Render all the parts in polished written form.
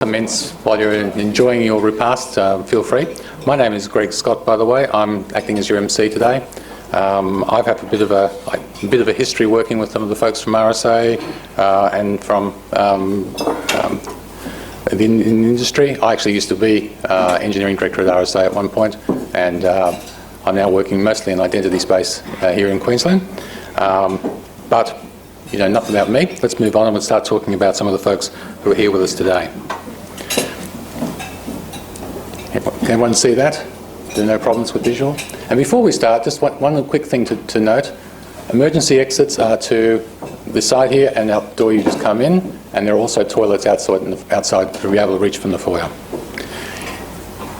Commence while you're enjoying your repast, feel free. My name is Greg Scott, by the way. I'm acting as your MC today. I've had a bit of a history working with some of the folks from RSA and from the industry. I actually used to be engineering director at RSA at one point, and I'm now working mostly in identity space here in Queensland. But you know enough about me. Let's move on and we'll start talking about some of the folks who are here with us today. Can everyone see that? There are no problems with visual? And before we start, just one quick thing to note. Emergency exits are to the side here and out the door you just come in, and there are also toilets outside to be able to reach from the foyer.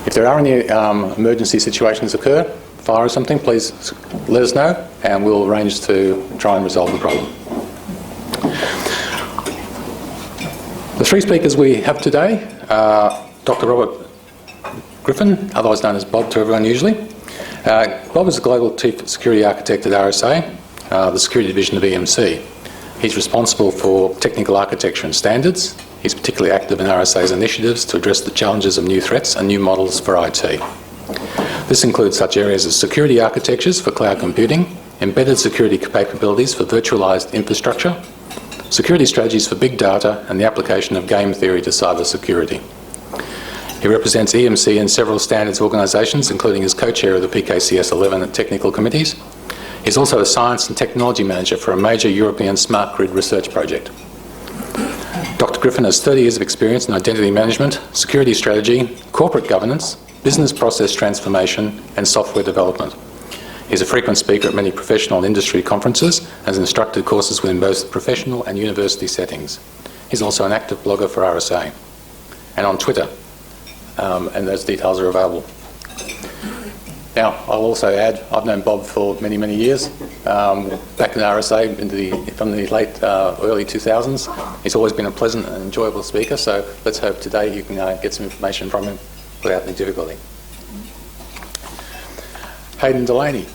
If there are any emergency situations occur, fire or something, please let us know and we'll arrange to try and resolve the problem. The three speakers we have today are Dr. Robert Griffin, otherwise known as Bob to everyone usually. Bob is the Global Chief Security Architect at RSA, the security division of EMC. He's responsible for technical architecture and standards. He's particularly active in RSA's initiatives to address the challenges of new threats and new models for IT. This includes such areas as security architectures for cloud computing, embedded security capabilities for virtualised infrastructure, security strategies for big data, and the application of game theory to cyber security. He represents EMC in several standards organisations, including as co-chair of the PKCS 11 technical committees. He's also a science and technology manager for a major European smart grid research project. Dr. Griffin has 30 years of experience in identity management, security strategy, corporate governance, business process transformation, and software development. He's a frequent speaker at many professional and industry conferences and has instructed courses within both professional and university settings. He's also an active blogger for RSA and on Twitter. And those details are available. Now, I'll also add, I've known Bob for many, many years. Back in RSA from the late, early 2000s. He's always been a pleasant and enjoyable speaker, so let's hope today you can get some information from him without any difficulty. Hayden Delaney.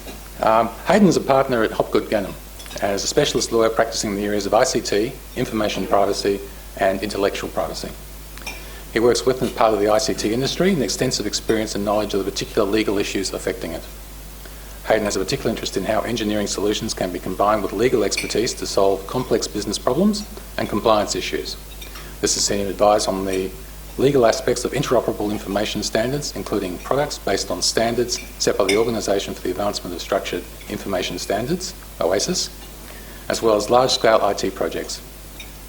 Hayden is a partner at Hopgood Gannon and is a specialist lawyer practicing in the areas of ICT, information privacy, and intellectual privacy. He works with and as part of the ICT industry and extensive experience and knowledge of the particular legal issues affecting it. Hayden has a particular interest in how engineering solutions can be combined with legal expertise to solve complex business problems and compliance issues. This has seen him advise on the legal aspects of interoperable information standards, including products based on standards set by the Organisation for the Advancement of Structured Information Standards, OASIS, as well as large-scale IT projects.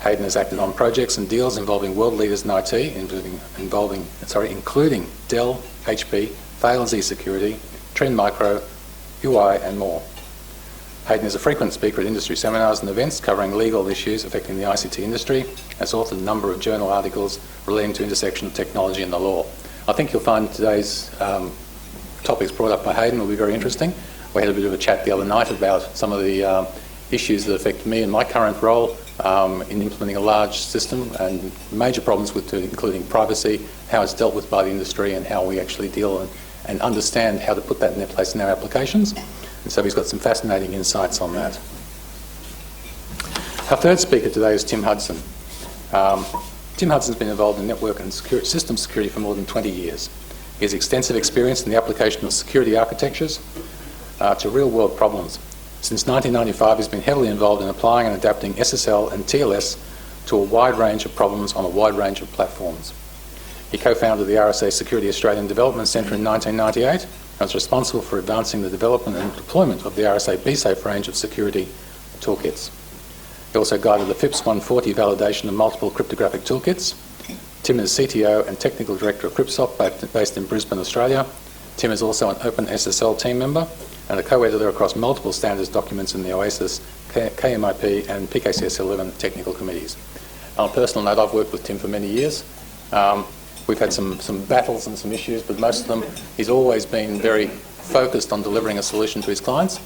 Hayden has acted on projects and deals involving world leaders in IT, including Dell, HP, Thales Security, Trend Micro, UI, and more. Hayden is a frequent speaker at industry seminars and events covering legal issues affecting the ICT industry, has authored a number of journal articles relating to intersection of technology and the law. I think you'll find today's topics brought up by Hayden will be very interesting. We had a bit of a chat the other night about some of the issues that affect me in my current role in implementing a large system and major problems with it, including privacy, how it's dealt with by the industry and how we actually deal and understand how to put that in place in our applications. And so he's got some fascinating insights on that. Our third speaker today is Tim Hudson. Tim Hudson's been involved in network and system security for more than 20 years. He has extensive experience in the application of security architectures to real-world problems. Since 1995, he's been heavily involved in applying and adapting SSL and TLS to a wide range of problems on a wide range of platforms. He co-founded the RSA Security Australian Development Centre in 1998 and was responsible for advancing the development and deployment of the RSA BSafe range of security toolkits. He also guided the FIPS 140 validation of multiple cryptographic toolkits. Tim is CTO and Technical Director of CryptSoft based in Brisbane, Australia. Tim is also an Open SSL team member and a co-editor across multiple standards documents in the OASIS, KMIP and PKCS 11 technical committees. On a personal note, I've worked with Tim for many years. We've had some battles and some issues, but most of them, he's always been very focused on delivering a solution to his clients.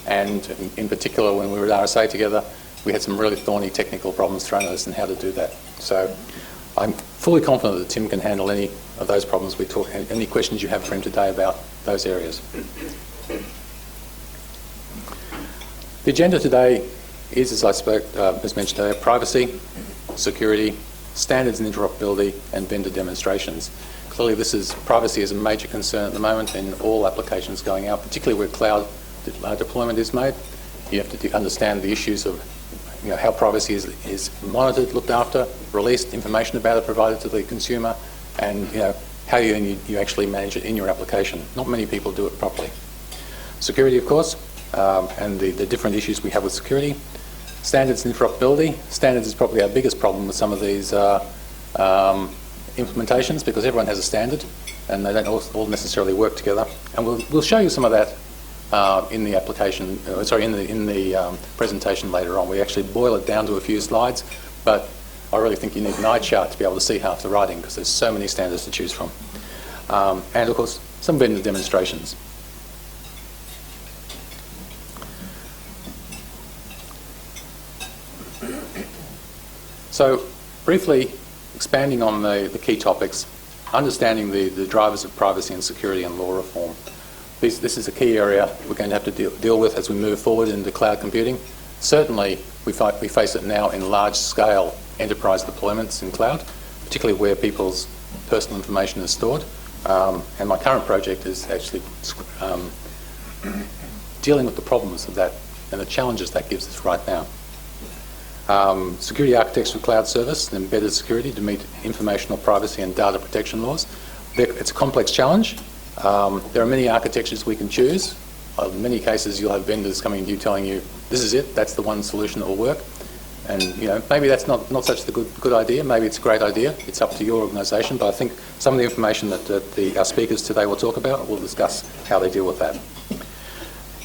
And in particular, when we were at RSA together, we had some really thorny technical problems thrown at us and how to do that. So I'm fully confident that Tim can handle any of those problems we talk, any questions you have for him today about those areas. The agenda today is, as mentioned earlier, privacy, security, standards and interoperability, and vendor demonstrations. Clearly, privacy is a major concern at the moment in all applications going out, particularly where cloud deployment is made. You have to understand the issues of how privacy is monitored, looked after, released, information about it provided to the consumer, and how you actually manage it in your application. Not many people do it properly. Security, of course, and the different issues we have with security. Standards and interoperability. Standards is probably our biggest problem with some of these implementations, because everyone has a standard and they don't all necessarily work together. And we'll show you some of that in the application, in the presentation later on. We actually boil it down to a few slides, but I really think you need an eye chart to be able to see half the writing, because there's so many standards to choose from. And of course, some vendor demonstrations. So, briefly expanding on the key topics, understanding the drivers of privacy and security and law reform. This is a key area we're going to have to deal with as we move forward into cloud computing. Certainly, we face it now in large-scale enterprise deployments in cloud, particularly where people's personal information is stored. And my current project is actually dealing with the problems of that and the challenges that gives us right now. Security architecture for cloud service and embedded security to meet informational privacy and data protection laws. It's a complex challenge. There are many architectures we can choose. In many cases, you'll have vendors coming to you telling you, this is it, that's the one solution that will work. And maybe that's not such a good idea. Maybe it's a great idea. It's up to your organisation. But I think some of the information that our speakers today will talk about, we'll discuss how they deal with that.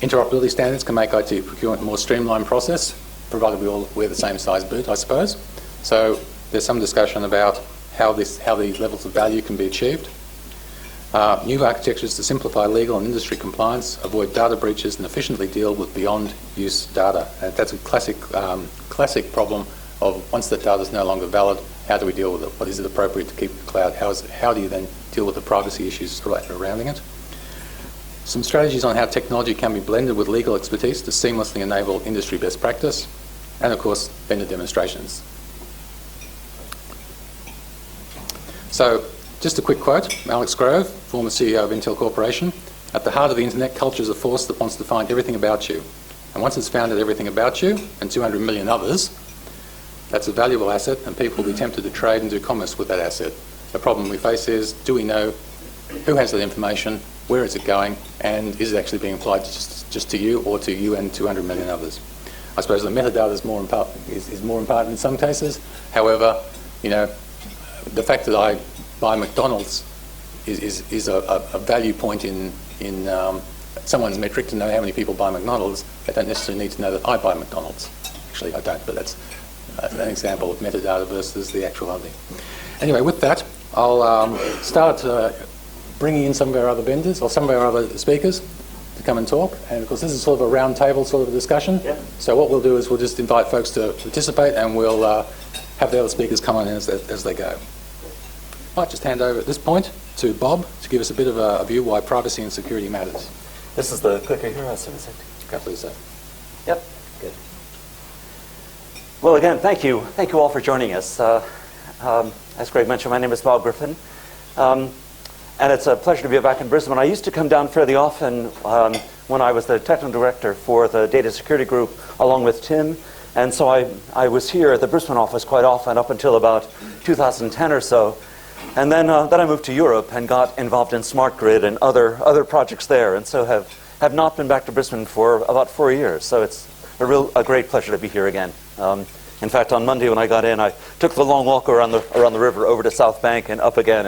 Interoperability standards can make IT procurement a more streamlined process, provided we all wear the same size boot, I suppose. So there's some discussion about how the levels of value can be achieved. New architectures to simplify legal and industry compliance, avoid data breaches, and efficiently deal with beyond-use data. That's a classic problem of once that data is no longer valid, how do we deal with it? What is it appropriate to keep in the cloud? How do you then deal with the privacy issues surrounding it? Some strategies on how technology can be blended with legal expertise to seamlessly enable industry best practice, and of course, vendor demonstrations. So, just a quick quote, Alex Grove, former CEO of Intel Corporation. At the heart of the internet, culture is a force that wants to find everything about you. And once it's found out everything about you, and 200 million others, that's a valuable asset, and people will be tempted to trade and do commerce with that asset. The problem we face is, do we know who has that information, where is it going, and is it actually being applied just to you or to you and 200 million others? I suppose the metadata is more important in some cases. However, the fact that I buy McDonald's is a value point in someone's metric to know how many people buy McDonald's. They don't necessarily need to know that I buy McDonald's. Actually, I don't, but that's an example of metadata versus the actuality. Anyway, with that, I'll start bringing in some of our other vendors or some of our other speakers to come and talk. And of course, this is sort of a round table sort of a discussion. Yeah. So what we'll do is we'll just invite folks to participate, and we'll have the other speakers come on in as they go. I might just hand over at this point to Bob to give us a bit of a view why privacy and security matters. This is the clicker here, I assume. Okay, please, sir. Yep, good. Well, again, thank you all for joining us. As Greg mentioned, my name is Bob Griffin. And it's a pleasure to be back in Brisbane. I used to come down fairly often when I was the technical director for the data security group along with Tim. And so I was here at the Brisbane office quite often up until about 2010 or so. And then I moved to Europe and got involved in Smart Grid and other projects there. And so have not been back to Brisbane for about 4 years. So it's a great pleasure to be here again. In fact, on Monday when I got in, I took the long walk around the river over to South Bank and up again.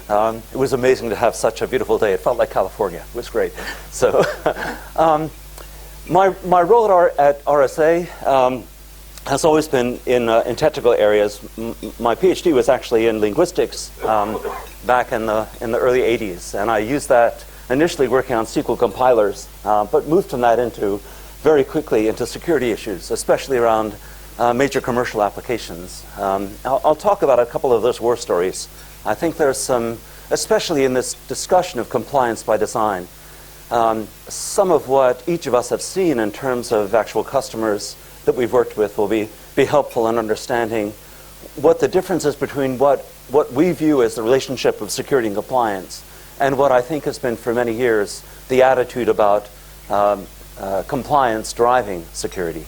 And it was amazing to have such a beautiful day. It felt like California. It was great. So my role at RSA has always been in technical areas. My PhD was actually in linguistics back in the early 80s. And I used that initially working on SQL compilers, but moved from that very quickly into security issues, especially around major commercial applications. I'll talk about a couple of those war stories. I think there's some, especially in this discussion of compliance by design, some of what each of us have seen in terms of actual customers that we've worked with will be helpful in understanding what the difference is between what we view as the relationship of security and compliance and what I think has been for many years the attitude about compliance driving security.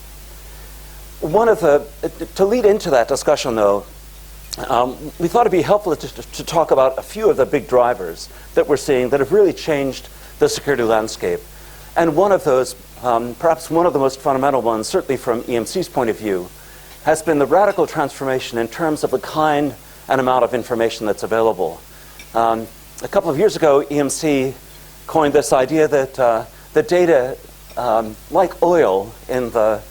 To lead into that discussion, though, we thought it'd be helpful to talk about a few of the big drivers that we're seeing that have really changed the security landscape. And one of those, perhaps one of the most fundamental ones, certainly from EMC's point of view, has been the radical transformation in terms of the kind and amount of information that's available. A couple of years ago, EMC coined this idea that the data, like oil in the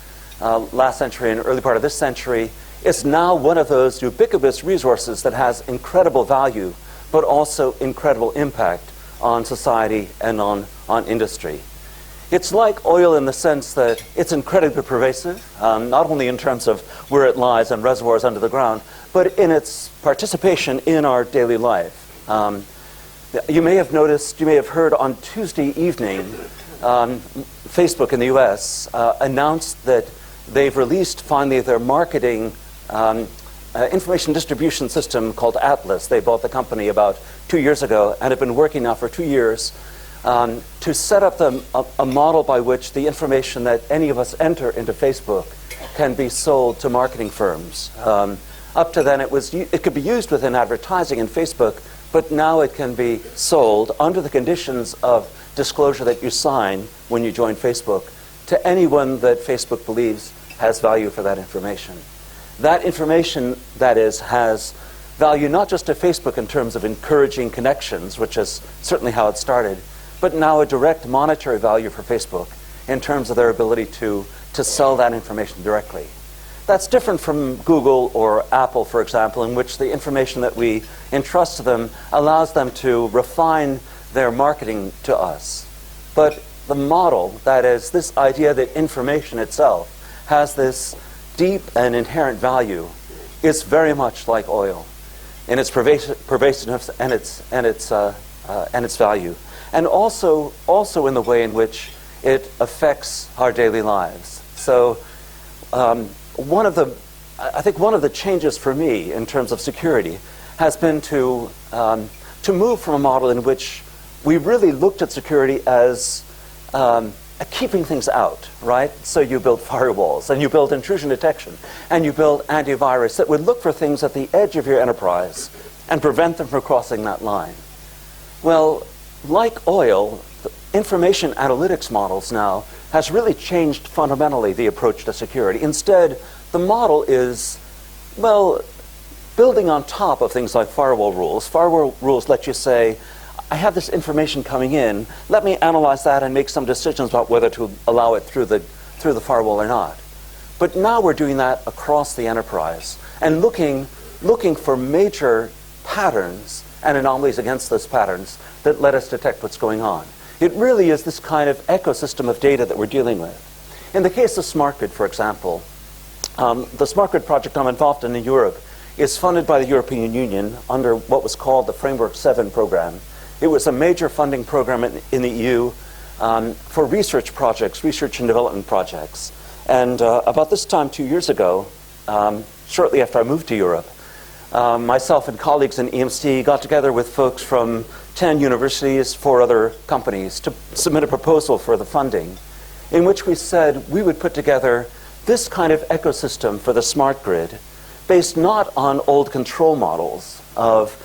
last century and early part of this century, is now one of those ubiquitous resources that has incredible value, but also incredible impact on society and on industry. It's like oil in the sense that it's incredibly pervasive, not only in terms of where it lies in reservoirs under the ground, but in its participation in our daily life. You may have noticed, you may have heard on Tuesday evening, Facebook in the US announced that they've released finally their marketing information distribution system called Atlas. They bought the company about 2 years ago and have been working now for 2 years to set up a model by which the information that any of us enter into Facebook can be sold to marketing firms. Up to then, it could be used within advertising in Facebook, but now it can be sold under the conditions of disclosure that you sign when you join Facebook to anyone that Facebook believes has value for that information. That information, that is, has value not just to Facebook in terms of encouraging connections, which is certainly how it started, but now a direct monetary value for Facebook in terms of their ability to sell that information directly. That's different from Google or Apple, for example, in which the information that we entrust to them allows them to refine their marketing to us. But the model, that is, this idea that information itself has this deep and inherent value, is very much like oil in its pervasiveness and its value, and also in the way in which it affects our daily lives. So I think one of the changes for me in terms of security has been to move from a model in which we really looked at security as keeping things out, right? So you build firewalls, and you build intrusion detection, and you build antivirus that would look for things at the edge of your enterprise and prevent them from crossing that line. Well, like oil, information analytics models now has really changed fundamentally the approach to security. Instead, the model is, well, building on top of things like firewall rules. Firewall rules let you say, I have this information coming in, let me analyze that and make some decisions about whether to allow it through the firewall or not. But now we're doing that across the enterprise and looking for major patterns and anomalies against those patterns that let us detect what's going on. It really is this kind of ecosystem of data that we're dealing with. In the case of Smart Grid, for example, the Smart Grid project I'm involved in Europe is funded by the European Union under what was called the Framework 7 program. It was a major funding program in the EU for research projects, research and development projects. And about this time 2 years ago, shortly after I moved to Europe, myself and colleagues in EMC got together with folks from 10 universities, 4 other companies to submit a proposal for the funding in which we said we would put together this kind of ecosystem for the smart grid based not on old control models of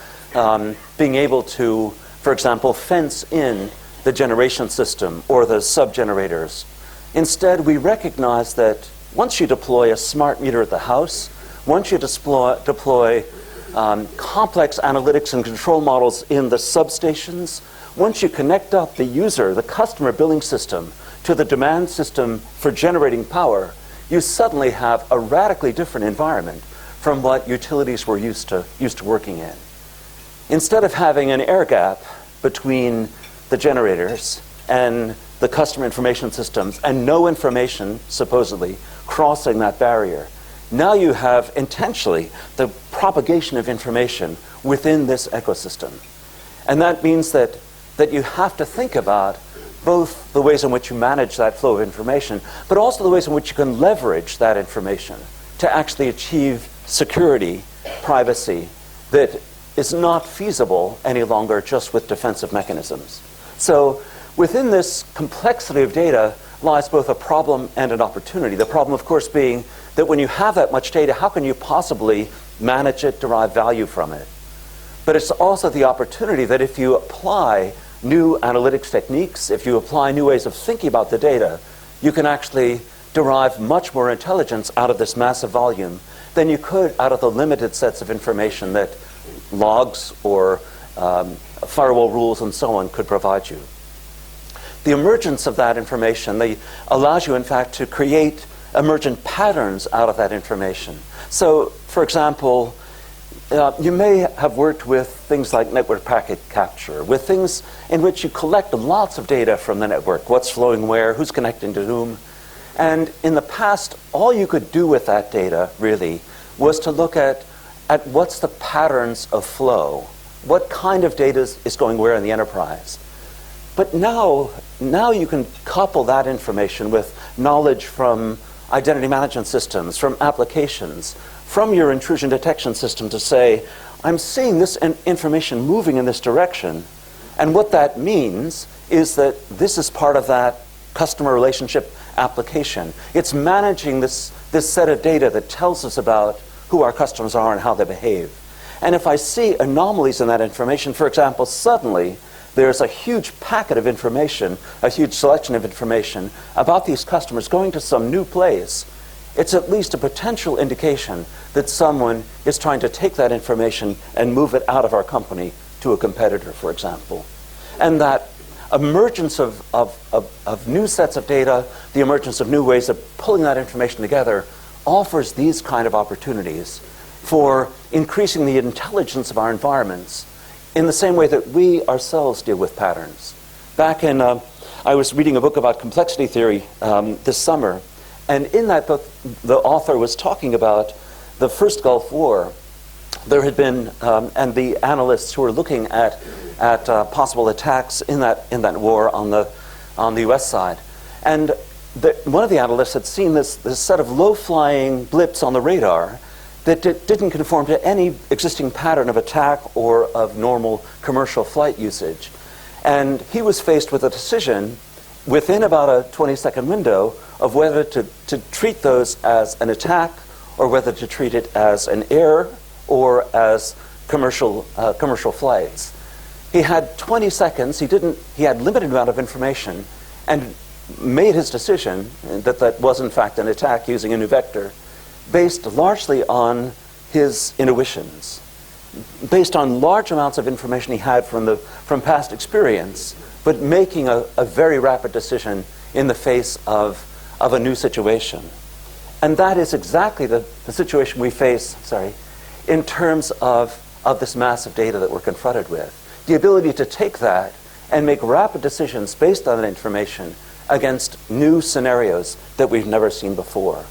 being able to, for example, fence in the generation system or the sub-generators. Instead, we recognize that once you deploy a smart meter at the house, once you deploy complex analytics and control models in the substations, once you connect up the user, the customer billing system, to the demand system for generating power, you suddenly have a radically different environment from what utilities were used to working in. Instead of having an air gap between the generators and the customer information systems and no information, supposedly, crossing that barrier, now you have intentionally the propagation of information within this ecosystem. And that means that you have to think about both the ways in which you manage that flow of information, but also the ways in which you can leverage that information to actually achieve security privacy that is not feasible any longer just with defensive mechanisms. So within this complexity of data lies both a problem and an opportunity. The problem, of course, being that when you have that much data, how can you possibly manage it, derive value from it? But it's also the opportunity that if you apply new analytics techniques, if you apply new ways of thinking about the data, you can actually derive much more intelligence out of this massive volume than you could out of the limited sets of information that logs or firewall rules and so on could provide you. The emergence of that information allows you, in fact, to create emergent patterns out of that information. So, for example, you may have worked with things like network packet capture, with things in which you collect lots of data from the network, what's flowing where, who's connecting to whom. And in the past, all you could do with that data, really, was to look at what's the patterns of flow, what kind of data is going where in the enterprise. But now you can couple that information with knowledge from identity management systems, from applications, from your intrusion detection system to say, I'm seeing this information moving in this direction. And what that means is that this is part of that customer relationship application. It's managing this set of data that tells us about who our customers are and how they behave. And if I see anomalies in that information, for example, suddenly there's a huge packet of information, a huge selection of information about these customers going to some new place, it's at least a potential indication that someone is trying to take that information and move it out of our company to a competitor, for example. And that emergence of new sets of data, the emergence of new ways of pulling that information together, offers these kind of opportunities for increasing the intelligence of our environments in the same way that we ourselves deal with patterns. Back in, I was reading a book about complexity theory this summer, and in that book, the author was talking about the first Gulf War. There had been, and the analysts who were looking at possible attacks in that war on the U.S. side, and one of the analysts had seen this set of low-flying blips on the radar that didn't conform to any existing pattern of attack or of normal commercial flight usage. And he was faced with a decision within about a 20-second window of whether to treat those as an attack or whether to treat it as an error or as commercial flights. He had 20 seconds. He had limited amount of information and made his decision that was in fact an attack using a new vector, based largely on his intuitions, based on large amounts of information he had from past experience, but making a very rapid decision in the face of a new situation. And that is exactly the situation we face, in terms of this massive data that we're confronted with. The ability to take that and make rapid decisions based on that information against new scenarios that we've never seen before.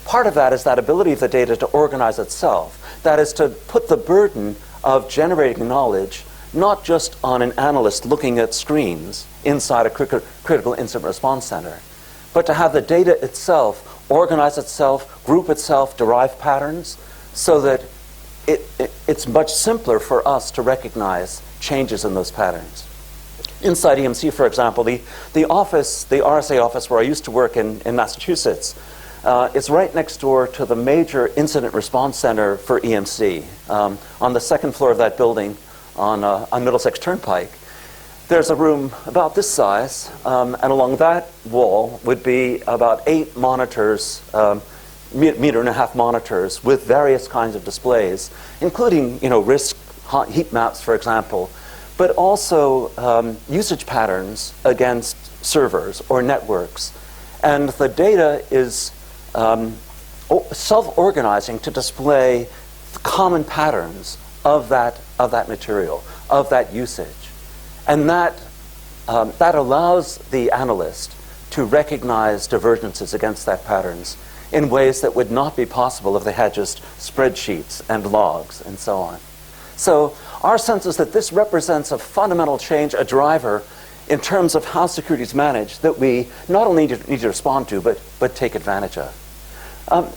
Part of that is that ability of the data to organize itself. That is to put the burden of generating knowledge not just on an analyst looking at screens inside a critical incident response center, but to have the data itself organize itself, group itself, derive patterns, so that it's much simpler for us to recognize changes in those patterns. Inside EMC, for example, the RSA office where I used to work in Massachusetts, is right next door to the major incident response center for EMC. On the second floor of that building on Middlesex Turnpike, there's a room about this size, and along that wall would be about 8 monitors, meter and a half monitors with various kinds of displays, including risk heat maps, for example, but also usage patterns against servers or networks. And the data is self-organizing to display common patterns of that material, of that usage. And that allows the analyst to recognize divergences against that patterns in ways that would not be possible if they had just spreadsheets and logs and so on. So our sense is that this represents a fundamental change, a driver, in terms of how security is managed that we not only need to respond to, but take advantage of.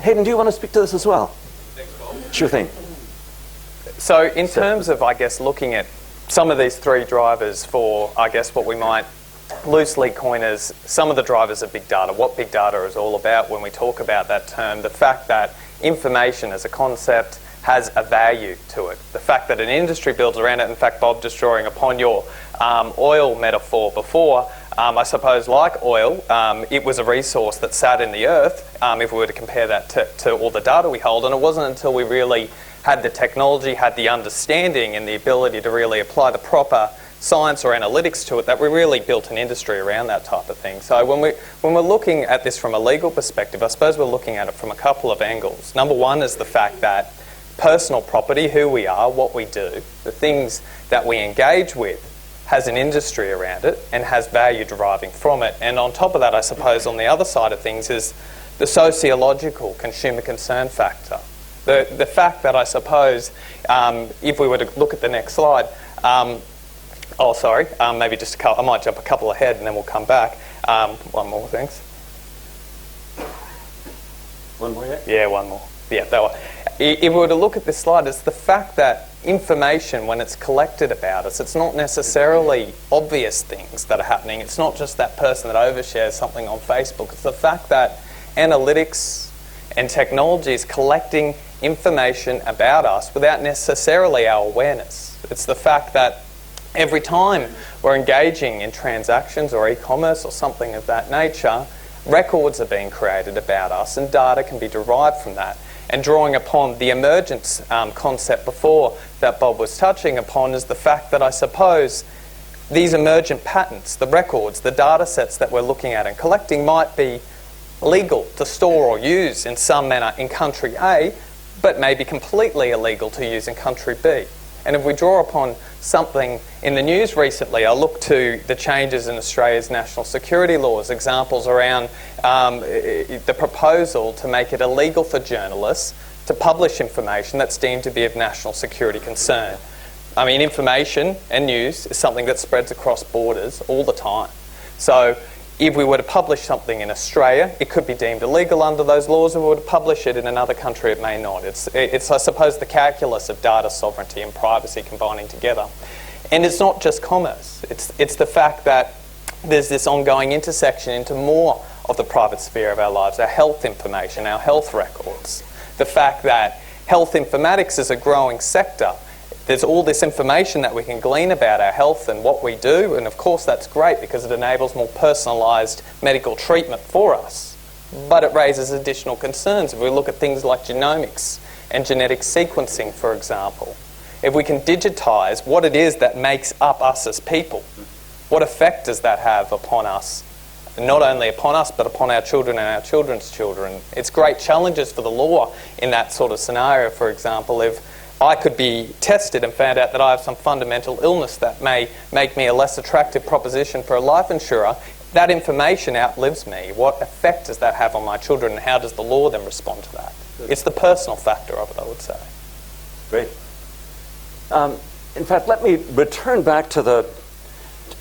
Hayden, do you want to speak to this as well? Thanks, Bob. Sure thing. So in terms of, I guess, looking at some of these three drivers for, I guess, what we might loosely coin as some of the drivers of big data, what big data is all about when we talk about that term, the fact that information as a concept has a value to it. The fact that an industry builds around it. In fact, Bob, just drawing upon your oil metaphor before, I suppose like oil, it was a resource that sat in the earth, if we were to compare that to all the data we hold, and it wasn't until we really had the technology, had the understanding and the ability to really apply the proper science or analytics to it that we really built an industry around that type of thing. So when we're looking at this from a legal perspective, I suppose we're looking at it from a couple of angles. Number one is the fact that personal property, who we are, what we do, the things that we engage with, has an industry around it and has value deriving from it. And on top of that, I suppose on the other side of things is the sociological consumer concern factor. The fact that I suppose, if we were to look at the next slide, maybe just a couple, I might jump a couple ahead and then we'll come back. One more, thanks. One more yet? Yeah, one more. Yeah, that one. If we were to look at this slide, it's the fact that information, when it's collected about us, it's not necessarily obvious things that are happening. It's not just that person that overshares something on Facebook. It's the fact that analytics and technology is collecting information about us without necessarily our awareness. It's the fact that every time we're engaging in transactions or e-commerce or something of that nature, records are being created about us and data can be derived from that. And drawing upon the emergence concept before that Bob was touching upon is the fact that I suppose these emergent patents, the records, the data sets that we're looking at and collecting might be legal to store or use in some manner in country A, but may be completely illegal to use in country B. And if we draw upon something in the news recently, I look to the changes in Australia's national security laws, examples around the proposal to make it illegal for journalists to publish information that's deemed to be of national security concern. I mean, information and news is something that spreads across borders all the time. So if we were to publish something in Australia, it could be deemed illegal under those laws. If we were to publish it in another country, it may not. It's I suppose, the calculus of data sovereignty and privacy combining together. And it's not just commerce. It's the fact that there's this ongoing intersection into more of the private sphere of our lives, our health information, our health records. The fact that health informatics is a growing sector. There's all this information that we can glean about our health and what we do, and of course that's great because it enables more personalised medical treatment for us. But it raises additional concerns if we look at things like genomics and genetic sequencing, for example. If we can digitise what it is that makes up us as people, what effect does that have upon us? Not only upon us, but upon our children and our children's children. It's great challenges for the law in that sort of scenario, for example, if I could be tested and found out that I have some fundamental illness that may make me a less attractive proposition for a life insurer. That information outlives me. What effect does that have on my children, and how does the law then respond to that? It's the personal factor of it, I would say. Great. In fact, let me return back to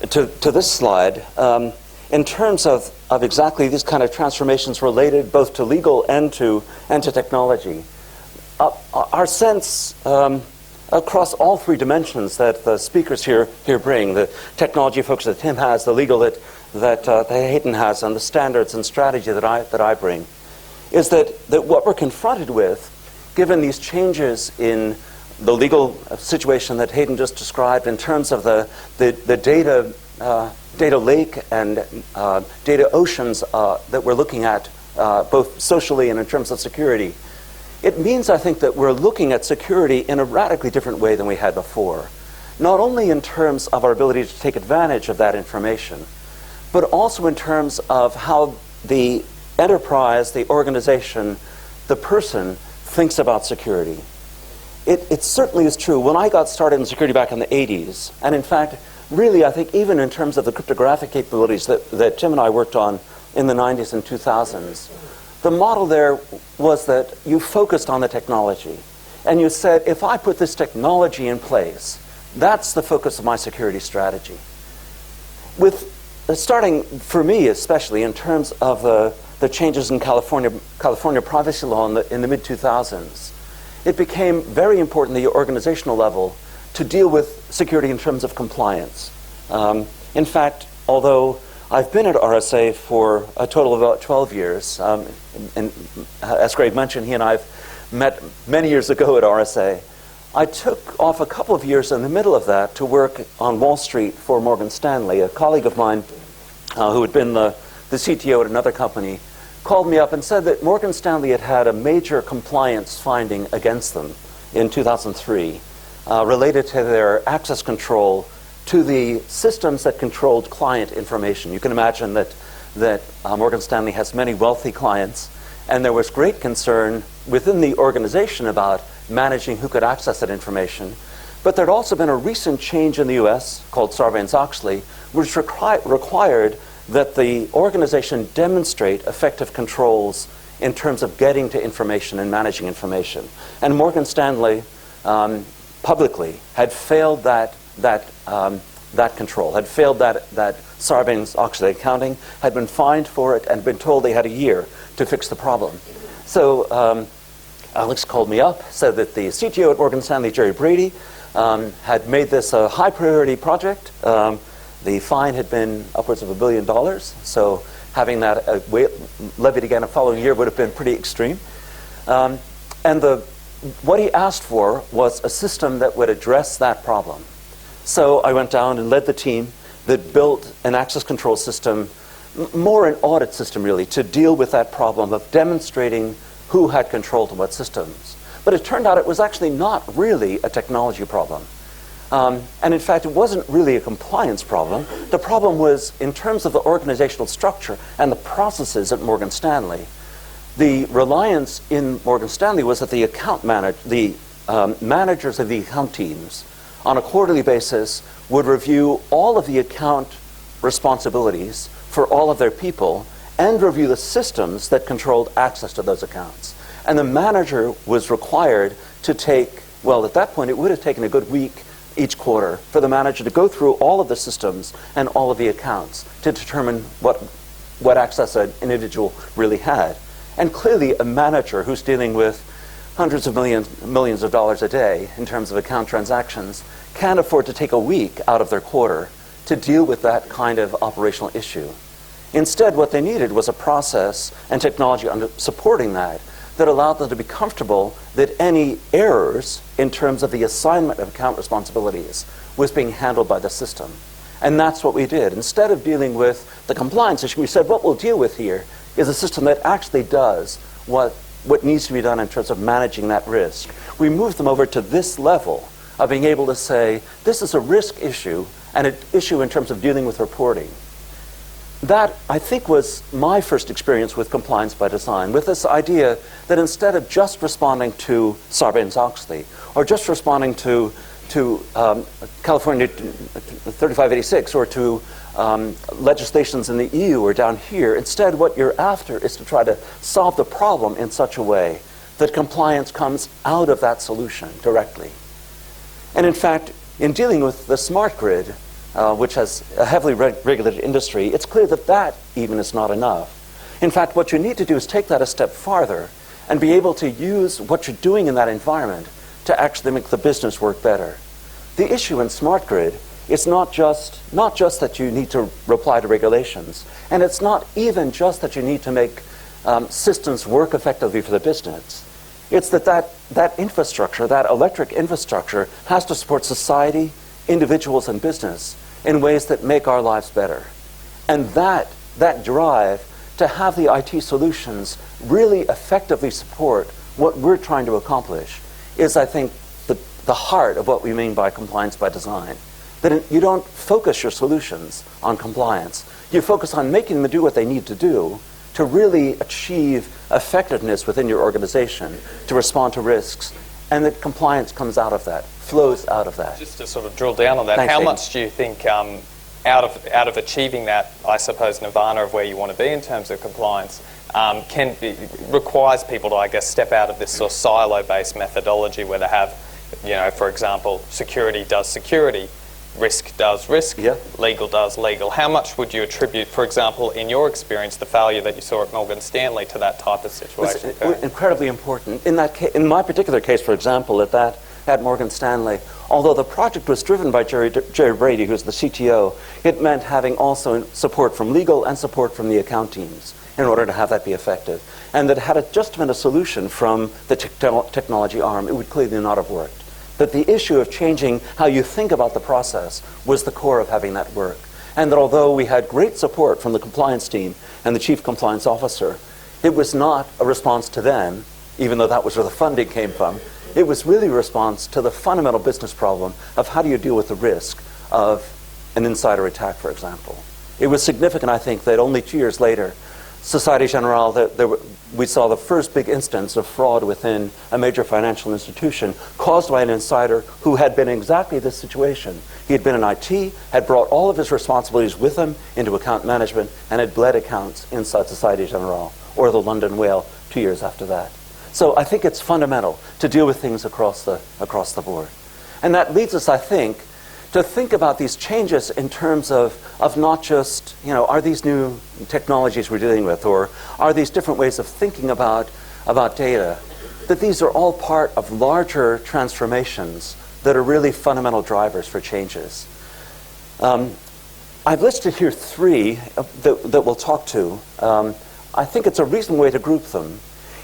this slide. In terms of exactly these kind of transformations related both to legal and to technology. Our sense across all three dimensions that the speakers here bring, the technology focus that Tim has, the legal that Hayden has, and the standards and strategy that I bring, is that what we're confronted with, given these changes in the legal situation that Hayden just described in terms of the data lake and data oceans that we're looking at both socially and in terms of security, it means, I think, that we're looking at security in a radically different way than we had before. Not only in terms of our ability to take advantage of that information, but also in terms of how the enterprise, the organization, the person thinks about security. It certainly is true. When I got started in security back in the 80s, and in fact, really, I think even in terms of the cryptographic capabilities that Tim and I worked on in the 90s and 2000s, the model there was that you focused on the technology. And you said, if I put this technology in place, that's the focus of my security strategy. With starting, for me especially, in terms of the changes in California privacy law in the mid-2000s, it became very important at the organizational level to deal with security in terms of compliance. In fact, although I've been at RSA for a total of about 12 years, and as Greg mentioned, he and I have met many years ago at RSA. I took off a couple of years in the middle of that to work on Wall Street for Morgan Stanley. A colleague of mine who had been the CTO at another company called me up and said that Morgan Stanley had had a major compliance finding against them in 2003 related to their access control to the systems that controlled client information. You can imagine that Morgan Stanley has many wealthy clients, and there was great concern within the organization about managing who could access that information. But there had also been a recent change in the US called Sarbanes-Oxley, which required that the organization demonstrate effective controls in terms of getting to information and managing information. And Morgan Stanley publicly had failed that control, had failed that Sarbanes-Oxley accounting, had been fined for it, and been told they had a year to fix the problem. So Alex called me up, said that the CTO at Morgan Stanley, Jerry Brady, had made this a high priority project. The fine had been upwards of $1 billion, so having that levied again the following year would have been pretty extreme. And what he asked for was a system that would address that problem. So I went down and led the team that built an access control system, more an audit system really, to deal with that problem of demonstrating who had control to what systems. But it turned out it was actually not really a technology problem. And in fact, it wasn't really a compliance problem. The problem was in terms of the organizational structure and the processes at Morgan Stanley. The reliance in Morgan Stanley was that the managers of the account teams on a quarterly basis would review all of the account responsibilities for all of their people and review the systems that controlled access to those accounts. And the manager was required to take, well, at that point, it would have taken a good week each quarter for the manager to go through all of the systems and all of the accounts to determine what access an individual really had. And clearly, a manager who's dealing with hundreds of millions of dollars a day in terms of account transactions can't afford to take a week out of their quarter to deal with that kind of operational issue. Instead, what they needed was a process and technology supporting that allowed them to be comfortable that any errors in terms of the assignment of account responsibilities was being handled by the system. And that's what we did. Instead of dealing with the compliance issue, we said what we'll deal with here is a system that actually does what needs to be done in terms of managing that risk. We moved them over to this level of being able to say, this is a risk issue and an issue in terms of dealing with reporting. That, I think, was my first experience with compliance by design, with this idea that instead of just responding to Sarbanes-Oxley or just responding to California 3586 or to legislations in the EU or down here, instead what you're after is to try to solve the problem in such a way that compliance comes out of that solution directly. And in fact, in dealing with the smart grid, which has a heavily regulated industry, it's clear that that even is not enough. In fact, what you need to do is take that a step farther and be able to use what you're doing in that environment to actually make the business work better. The issue in smart grid is not just that you need to reply to regulations, and it's not even just that you need to make systems work effectively for the business. It's that infrastructure, that electric infrastructure, has to support society, individuals, and business in ways that make our lives better. And that drive to have the IT solutions really effectively support what we're trying to accomplish is, I think, the heart of what we mean by compliance by design. That you don't focus your solutions on compliance. You focus on making them do what they need to do to really achieve effectiveness within your organization, to respond to risks, and that compliance comes out of that, flows out of that. Just to sort of drill down on that, Thanks, how Aidan. much do you think out of achieving that, I suppose, nirvana of where you want to be in terms of compliance, requires people to, I guess, step out of this sort of silo-based methodology where they have, for example, security does security, risk does risk, Yeah. legal does legal. How much would you attribute, for example, in your experience, the failure that you saw at Morgan Stanley to that type of situation? It's incredibly important. In my particular case, for example, at Morgan Stanley, although the project was driven by Jerry Brady, who's the CTO, it meant having also support from legal and support from the account teams in order to have that be effective. And that had it just been a solution from the technology arm, it would clearly not have worked. That the issue of changing how you think about the process was the core of having that work. And that although we had great support from the compliance team and the chief compliance officer, it was not a response to them, even though that was where the funding came from. It was really a response to the fundamental business problem of how do you deal with the risk of an insider attack, for example. It was significant, I think, that only 2 years later, Societe Generale, we saw the first big instance of fraud within a major financial institution caused by an insider who had been in exactly this situation. He had been in IT, had brought all of his responsibilities with him into account management, and had bled accounts inside Societe Generale, or the London Whale 2 years after that. So I think it's fundamental to deal with things across the board. And that leads us, I think, to think about these changes in terms of not just, are these new technologies we're dealing with, or are these different ways of thinking about data, that these are all part of larger transformations that are really fundamental drivers for changes. I've listed here 3 that we'll talk to. I think it's a reasonable way to group them.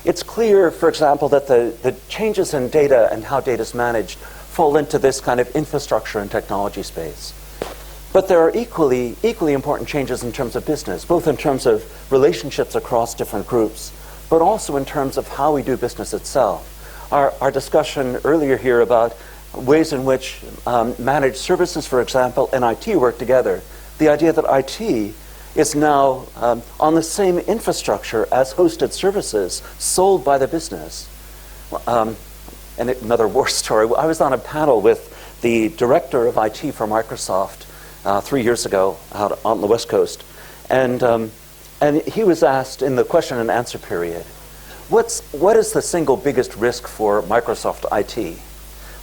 It's clear, for example, that the changes in data and how data is managed fall into this kind of infrastructure and technology space. But there are equally important changes in terms of business, both in terms of relationships across different groups, but also in terms of how we do business itself. Our discussion earlier here about ways in which managed services, for example, and IT work together. The idea that IT is now on the same infrastructure as hosted services sold by the business. And another war story, I was on a panel with the director of IT for Microsoft 3 years ago out on the West Coast. And he was asked in the question and answer period, what is the single biggest risk for Microsoft IT?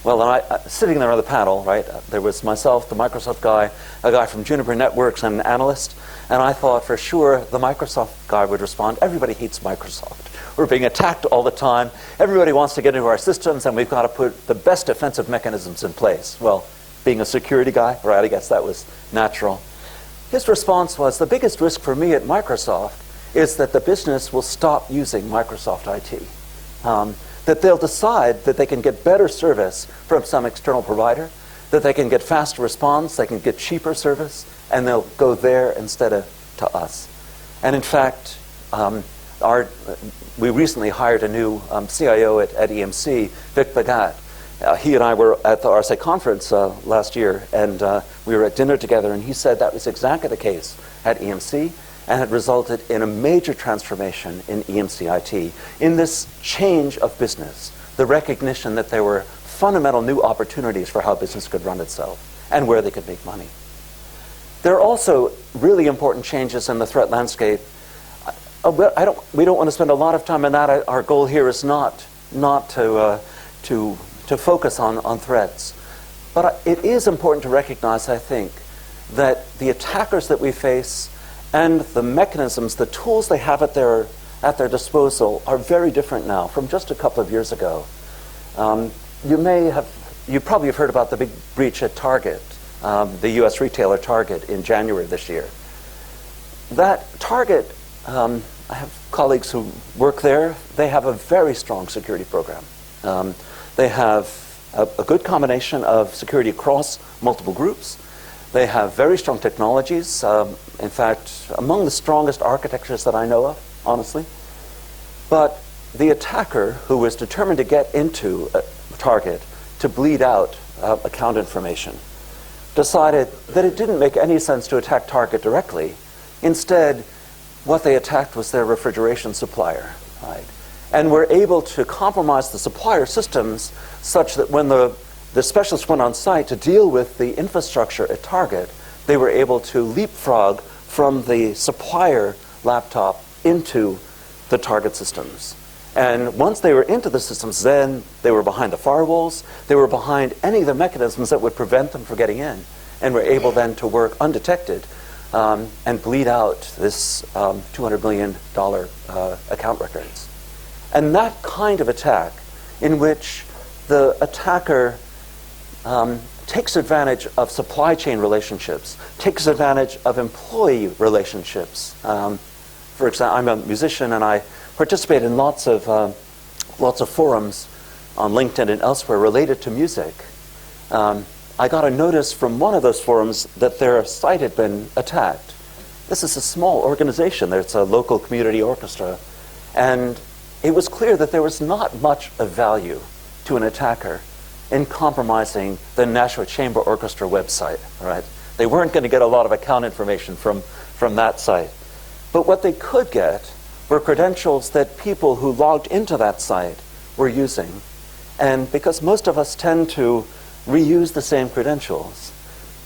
Well, and sitting there on the panel, right, there was myself, the Microsoft guy, a guy from Juniper Networks, and an analyst. And I thought for sure the Microsoft guy would respond, everybody hates Microsoft. We're being attacked all the time. Everybody wants to get into our systems, and we've got to put the best defensive mechanisms in place. Well, being a security guy, right, I guess that was natural. His response was, the biggest risk for me at Microsoft is that the business will stop using Microsoft IT. That they'll decide that they can get better service from some external provider, that they can get faster response, they can get cheaper service, and they'll go there instead of to us. And in fact, we recently hired a new CIO at EMC, Vic Bhagat. He and I were at the RSA conference last year, and we were at dinner together, and he said that was exactly the case at EMC, and had resulted in a major transformation in EMC IT, in this change of business, the recognition that there were fundamental new opportunities for how business could run itself and where they could make money. There are also really important changes in the threat landscape. We don't want to spend a lot of time on that. Our goal here is not to focus on threats. But it is important to recognize, I think, that the attackers that we face and the mechanisms, the tools they have at their disposal are very different now from just a couple of years ago. You probably have heard about the big breach at Target, the U.S. retailer Target, in January of this year. That Target, I have colleagues who work there. They have a very strong security program. They have a good combination of security across multiple groups. They have very strong technologies. In fact, among the strongest architectures that I know of, honestly. But the attacker, who was determined to get into Target to bleed out account information, decided that it didn't make any sense to attack Target directly. Instead, what they attacked was their refrigeration supplier, right? And were able to compromise the supplier systems such that when the specialists went on site to deal with the infrastructure at Target, they were able to leapfrog from the supplier laptop into the Target systems. And once they were into the systems, then they were behind the firewalls, they were behind any of the mechanisms that would prevent them from getting in. and were able then to work undetected and bleed out this $200 million account records. And that kind of attack, in which the attacker takes advantage of supply chain relationships, takes advantage of employee relationships. For example, I'm a musician and I participate in lots of forums on LinkedIn and elsewhere related to music. I got a notice from one of those forums that their site had been attacked. This is a small organization. It's a local community orchestra. And it was clear that there was not much of value to an attacker in compromising the Nashua Chamber Orchestra website. Right? They weren't going to get a lot of account information from that site. But what they could get were credentials that people who logged into that site were using. And because most of us tend to reuse the same credentials,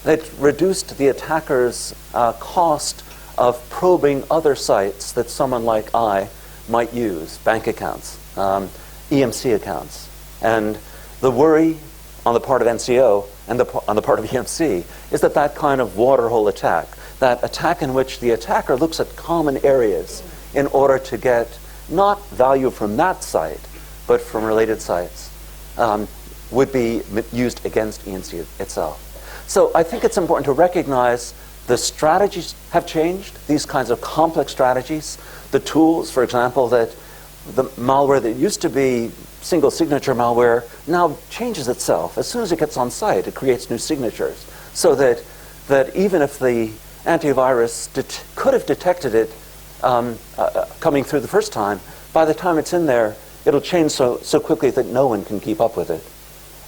it reduced the attacker's cost of probing other sites that someone like I might use, bank accounts, EMC accounts. And the worry on the part of NCO and on the part of EMC is that that kind of waterhole attack, that attack in which the attacker looks at common areas in order to get not value from that site, but from related sites, would be used against EMC itself. So I think it's important to recognize the strategies have changed, these kinds of complex strategies. The tools, for example, that the malware that used to be single signature malware now changes itself. As soon as it gets on site, it creates new signatures. So that even if the antivirus could have detected it coming through the first time, by the time it's in there, it'll change so quickly that no one can keep up with it.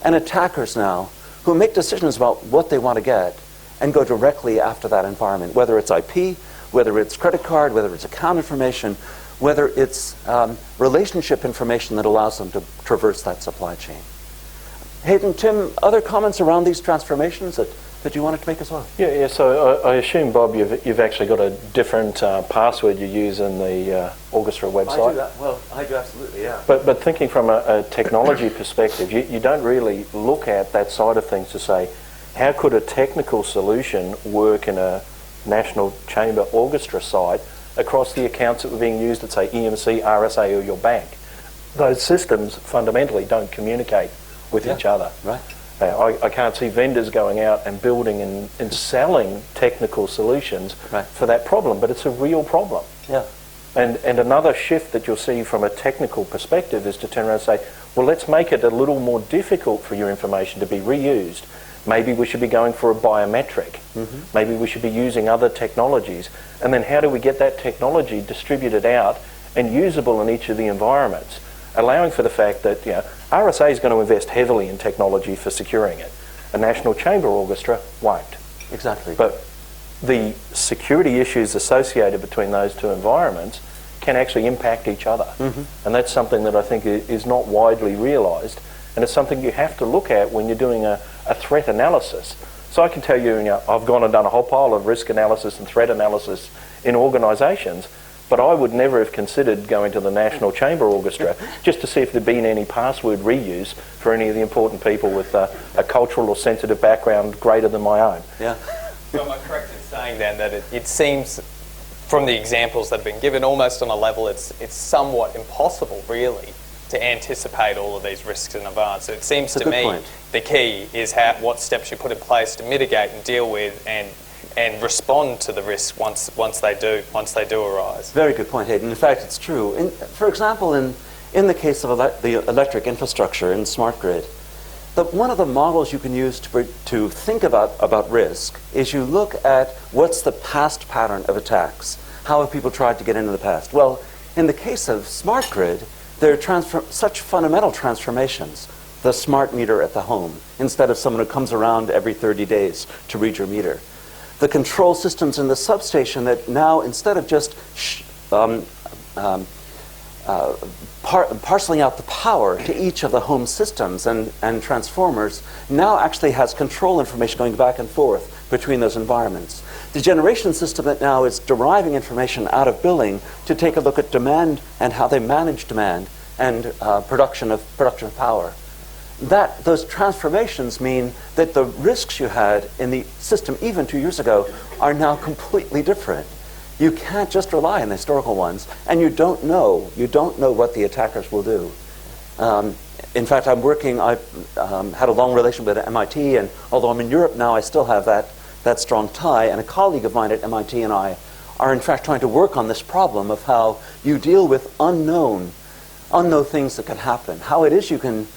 And attackers now, who make decisions about what they want to get and go directly after that environment, whether it's IP, whether it's credit card, whether it's account information, whether it's relationship information that allows them to traverse that supply chain. Hayden, Tim, other comments around these transformations that you wanted to make as well? Yeah. So I assume, Bob, you've actually got a different password you use in the Orchestra website. I do that. Well, I do absolutely, yeah. But thinking from a technology perspective, you don't really look at that side of things to say, how could a technical solution work in a National Chamber Orchestra site across the accounts that were being used at, say, EMC, RSA, or your bank? Those systems fundamentally don't communicate with each other. Right. I can't see vendors going out and building and selling technical solutions for that problem, but it's a real problem. Yeah. And another shift that you'll see from a technical perspective is to turn around and say, well, let's make it a little more difficult for your information to be reused. Maybe we should be going for a biometric. Maybe we should be using other technologies. And then how do we get that technology distributed out and usable in each of the environments, allowing for the fact that RSA is going to invest heavily in technology for securing it. A National Chamber Orchestra won't. Exactly. But the security issues associated between those two environments can actually impact each other. And that's something that I think is not widely realised. And it's something you have to look at when you're doing a threat analysis. So I can tell you, I've gone and done a whole pile of risk analysis and threat analysis in organisations, but I would never have considered going to the National Chamber Orchestra just to see if there'd been any password reuse for any of the important people with a cultural or sensitive background greater than my own. Yeah. So am I correct in saying then that it seems, from the examples that have been given, almost on a level it's somewhat impossible, really, to anticipate all of these risks in advance? So it seems to me the key is what steps you put in place to mitigate and deal with and respond to the risks once they do arise. Very good point, Hayden. In fact, it's true. For example, in the case of the electric infrastructure in smart grid, one of the models you can use to think about risk is you look at what's the past pattern of attacks. How have people tried to get into the past? Well, in the case of smart grid, there are such fundamental transformations. The smart meter at the home, instead of someone who comes around every 30 days to read your meter. The control systems in the substation that now, instead of just parceling out the power to each of the home systems and transformers, now actually has control information going back and forth between those environments. The generation system that now is deriving information out of billing to take a look at demand and how they manage demand and production of power. those transformations mean that the risks you had in the system even 2 years ago are now completely different. You can't just rely on the historical ones, and you don't know what the attackers will do. In fact, I've had a long relation with MIT, and although I'm in Europe now, I still have that strong tie, and a colleague of mine at MIT and I are in fact trying to work on this problem of how you deal with unknown things that can happen, how it is you can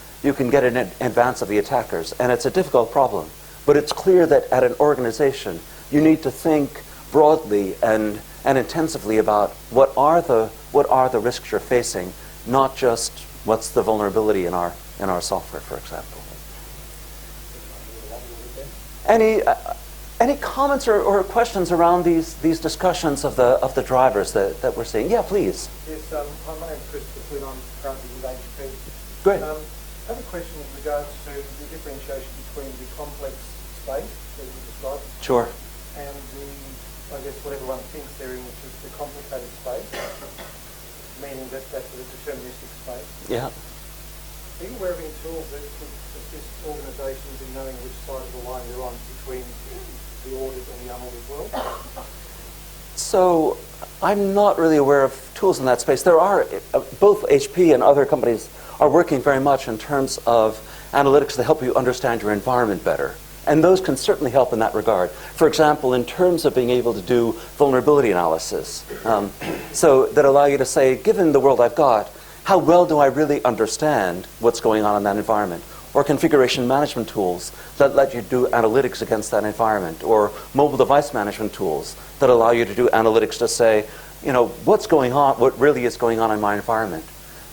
get in advance of the attackers, and it's a difficult problem. But it's clear that at an organization, you need to think broadly and intensively about what are the risks you're facing, not just what's the vulnerability in our software, for example. Any comments or questions around these discussions of the drivers that we're seeing? Yeah, please. Yes, my name's Christopher Flynn. I'm currently with HP. Great. I have a question with regards to the differentiation between the complex space that you described Sure. and I guess what everyone thinks they're in, which is the complicated space, meaning that that's the deterministic space. Yeah. Are you aware of any tools that could assist organisations in knowing which side of the line they're on between the ordered and the unordered world? So I'm not really aware of tools in that space. There are, both HP and other companies are working very much in terms of analytics to help you understand your environment better. And those can certainly help in that regard. For example, in terms of being able to do vulnerability analysis, so that allow you to say, given the world I've got, how well do I really understand what's going on in that environment? Or configuration management tools that let you do analytics against that environment, or mobile device management tools that allow you to do analytics to say, what's going on, what really is going on in my environment.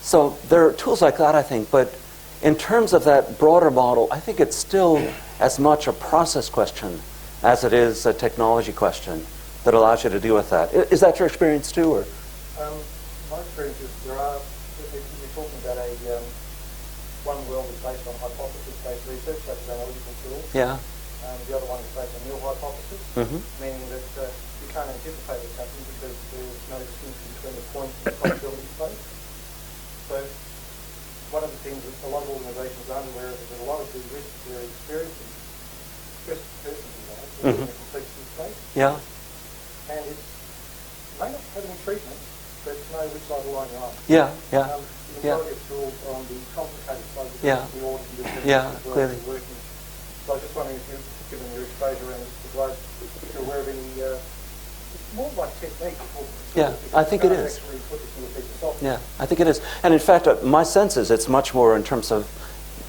So there are tools like that, I think, but in terms of that broader model, I think it's still as much a process question as it is a technology question that allows you to deal with that. Is that your experience too, or? My experience is you're talking about one world is based on hypothesis-based research, such as analytical tools. Yeah. The other one is based on nil hypothesis, meaning that you can't anticipate what's happening because there's no distinction between the point and the probability space. So one of the things that a lot of organisations aren't aware of is that a lot of the risks they're experiencing, just personally, in the complexity space. Yeah. And it may not have any treatment, but to know which side of the line you're on. Yeah, yeah. The majority of tools are on the complicated side, which Yeah. is the order and the Yeah, world clearly. is working. So I was just wondering if you, given your exposure around the globe, if you're aware of any more like technique. Yeah, I think it is. Actually put this into a piece of software. Yeah, I think it is. And in fact, my sense is it's much more in terms of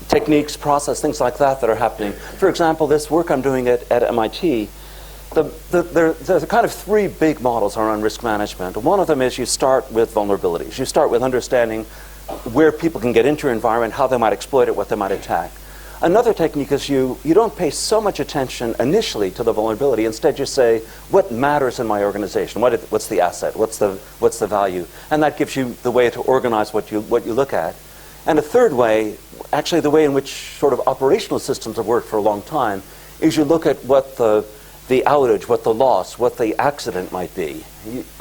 techniques, process, things like that are happening. For example, this work I'm doing at MIT, there's kind of three big models around risk management. One of them is you start with vulnerabilities. You start with understanding where people can get into your environment, how they might exploit it, what they might attack. Another technique is you don't pay so much attention initially to the vulnerability. Instead, you say, what matters in my organization? What's the asset? What's the value? And that gives you the way to organize what you look at. And a third way, actually the way in which sort of operational systems have worked for a long time, is you look at what the outage, what the loss, what the accident might be.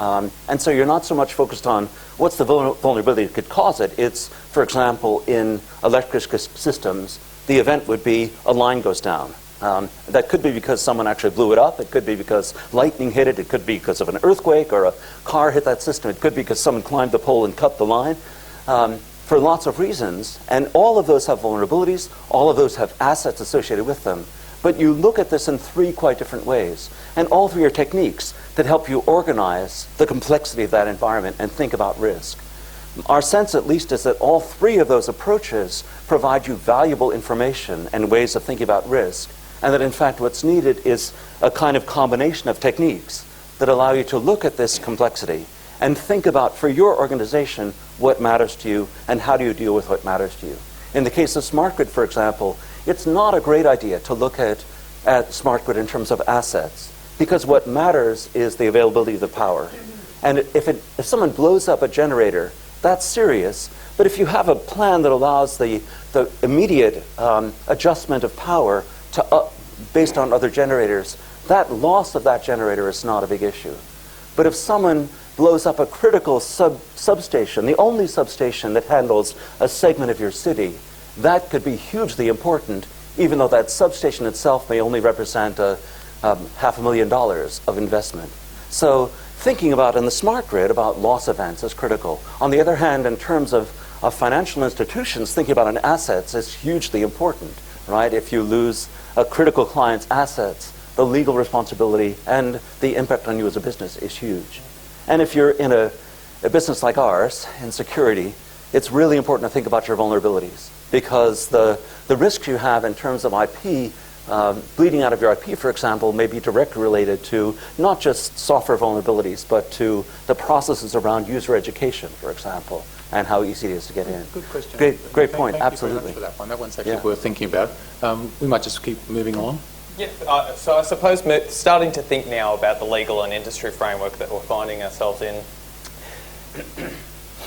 And so you're not so much focused on what's the vulnerability that could cause it. It's, for example, in electric systems, the event would be a line goes down. That could be because someone actually blew it up. It could be because lightning hit it. It could be because of an earthquake or a car hit that system. It could be because someone climbed the pole and cut the line. For lots of reasons. And all of those have vulnerabilities. All of those have assets associated with them. But you look at this in three quite different ways. And all three are techniques that help you organize the complexity of that environment and think about risk. Our sense, at least, is that all three of those approaches provide you valuable information and ways of thinking about risk, and that, in fact, what's needed is a kind of combination of techniques that allow you to look at this complexity and think about, for your organization, what matters to you and how do you deal with what matters to you. In the case of smart grid, for example, it's not a great idea to look at smart grid in terms of assets, because what matters is the availability of the power. And if someone blows up a generator, that's serious. But if you have a plan that allows the immediate adjustment of power based on other generators, that loss of that generator is not a big issue. But if someone blows up a critical substation, the only substation that handles a segment of your city, that could be hugely important, even though that substation itself may only represent $500,000 of investment. So thinking about in the smart grid about loss events is critical. On the other hand, in terms of financial institutions, thinking about an assets is hugely important, right? If you lose a critical client's assets, the legal responsibility and the impact on you as a business is huge. And if you're in a business like ours, in security, it's really important to think about your vulnerabilities, because the risks you have in terms of IP, bleeding out of your IP, for example, may be directly related to not just software vulnerabilities, but to the processes around user education, for example, and how easy it is to get in. Good question. Great point, Thank absolutely. you very much for that one. That one's actually Yeah. worth thinking about. We might just keep moving on. Yeah, so I suppose starting to think now about the legal and industry framework that we're finding ourselves in,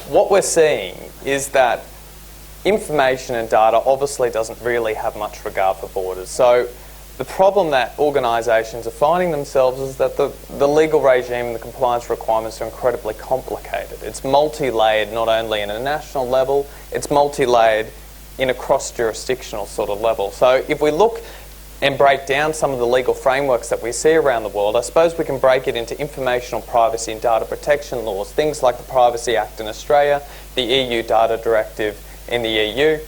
what we're seeing is that information and data obviously doesn't really have much regard for borders. So the problem that organisations are finding themselves is that the legal regime and the compliance requirements are incredibly complicated. It's multi-layered not only in a national level, it's multi-layered in a cross-jurisdictional sort of level. So if we look and break down some of the legal frameworks that we see around the world, I suppose we can break it into informational privacy and data protection laws, things like the Privacy Act in Australia, the EU Data Directive in the EU.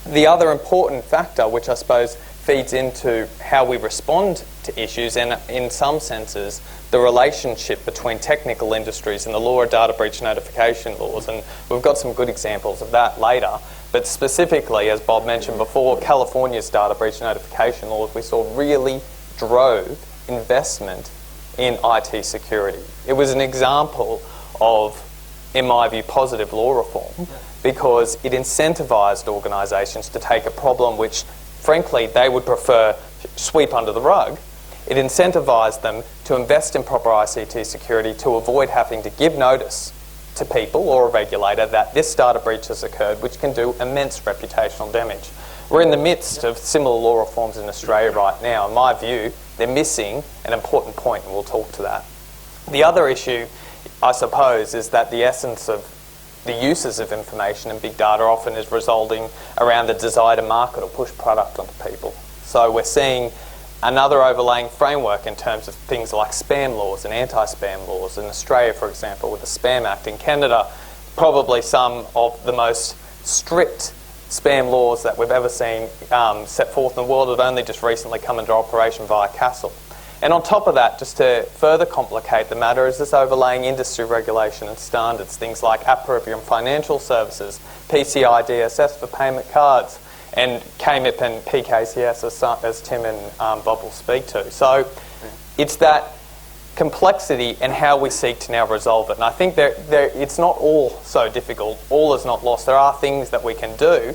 The other important factor, which I suppose feeds into how we respond to issues, and in some senses, the relationship between technical industries and the law of data breach notification laws, and we've got some good examples of that later. But specifically, as Bob mentioned before, California's data breach notification laws we saw really drove investment in IT security. It was an example of, in my view, positive law reform, because it incentivized organisations to take a problem which, frankly, they would prefer sweep under the rug. It incentivized them to invest in proper ICT security to avoid having to give notice to people or a regulator that this data breach has occurred, which can do immense reputational damage. We're in the midst of similar law reforms in Australia right now. In my view, they're missing an important point, and we'll talk to that. The other issue, I suppose, is that the essence of the uses of information and big data often is resulting around the desire to market or push product onto people. So we're seeing another overlaying framework in terms of things like spam laws and anti-spam laws. In Australia, for example, with the Spam Act. In Canada, probably some of the most strict spam laws that we've ever seen set forth in the world have only just recently come into operation via CASL. And on top of that, just to further complicate the matter, is this overlaying industry regulation and standards, things like APRA for financial services, PCI DSS for payment cards, and KMIP and PKCS, as Tim and Bob will speak to. So it's that complexity and how we seek to now resolve it. And I think it's not all so difficult. All is not lost. There are things that we can do.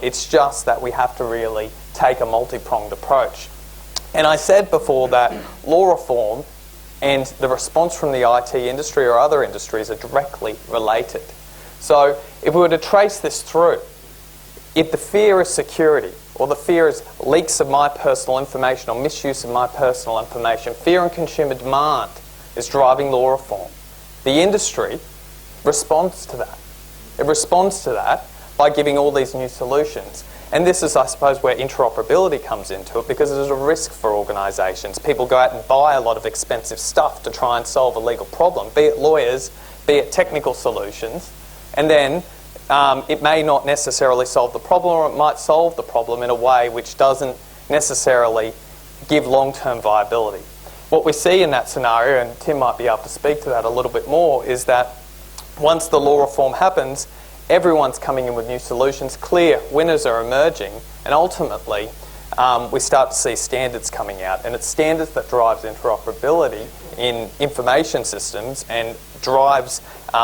It's just that we have to really take a multi-pronged approach. And I said before that law reform and the response from the IT industry or other industries are directly related. So if we were to trace this through, if the fear is security, or the fear is leaks of my personal information or misuse of my personal information, fear and consumer demand is driving law reform. The industry responds to that. It responds to that by giving all these new solutions. And this is, I suppose, where interoperability comes into it, because there's a risk for organisations. People go out and buy a lot of expensive stuff to try and solve a legal problem, be it lawyers, be it technical solutions, and then it may not necessarily solve the problem, or it might solve the problem in a way which doesn't necessarily give long-term viability. What we see in that scenario, and Tim might be able to speak to that a little bit more, is that once the law reform happens, everyone's coming in with new solutions, clear winners are emerging, and ultimately we start to see standards coming out. And it's standards that drives interoperability in information systems and drives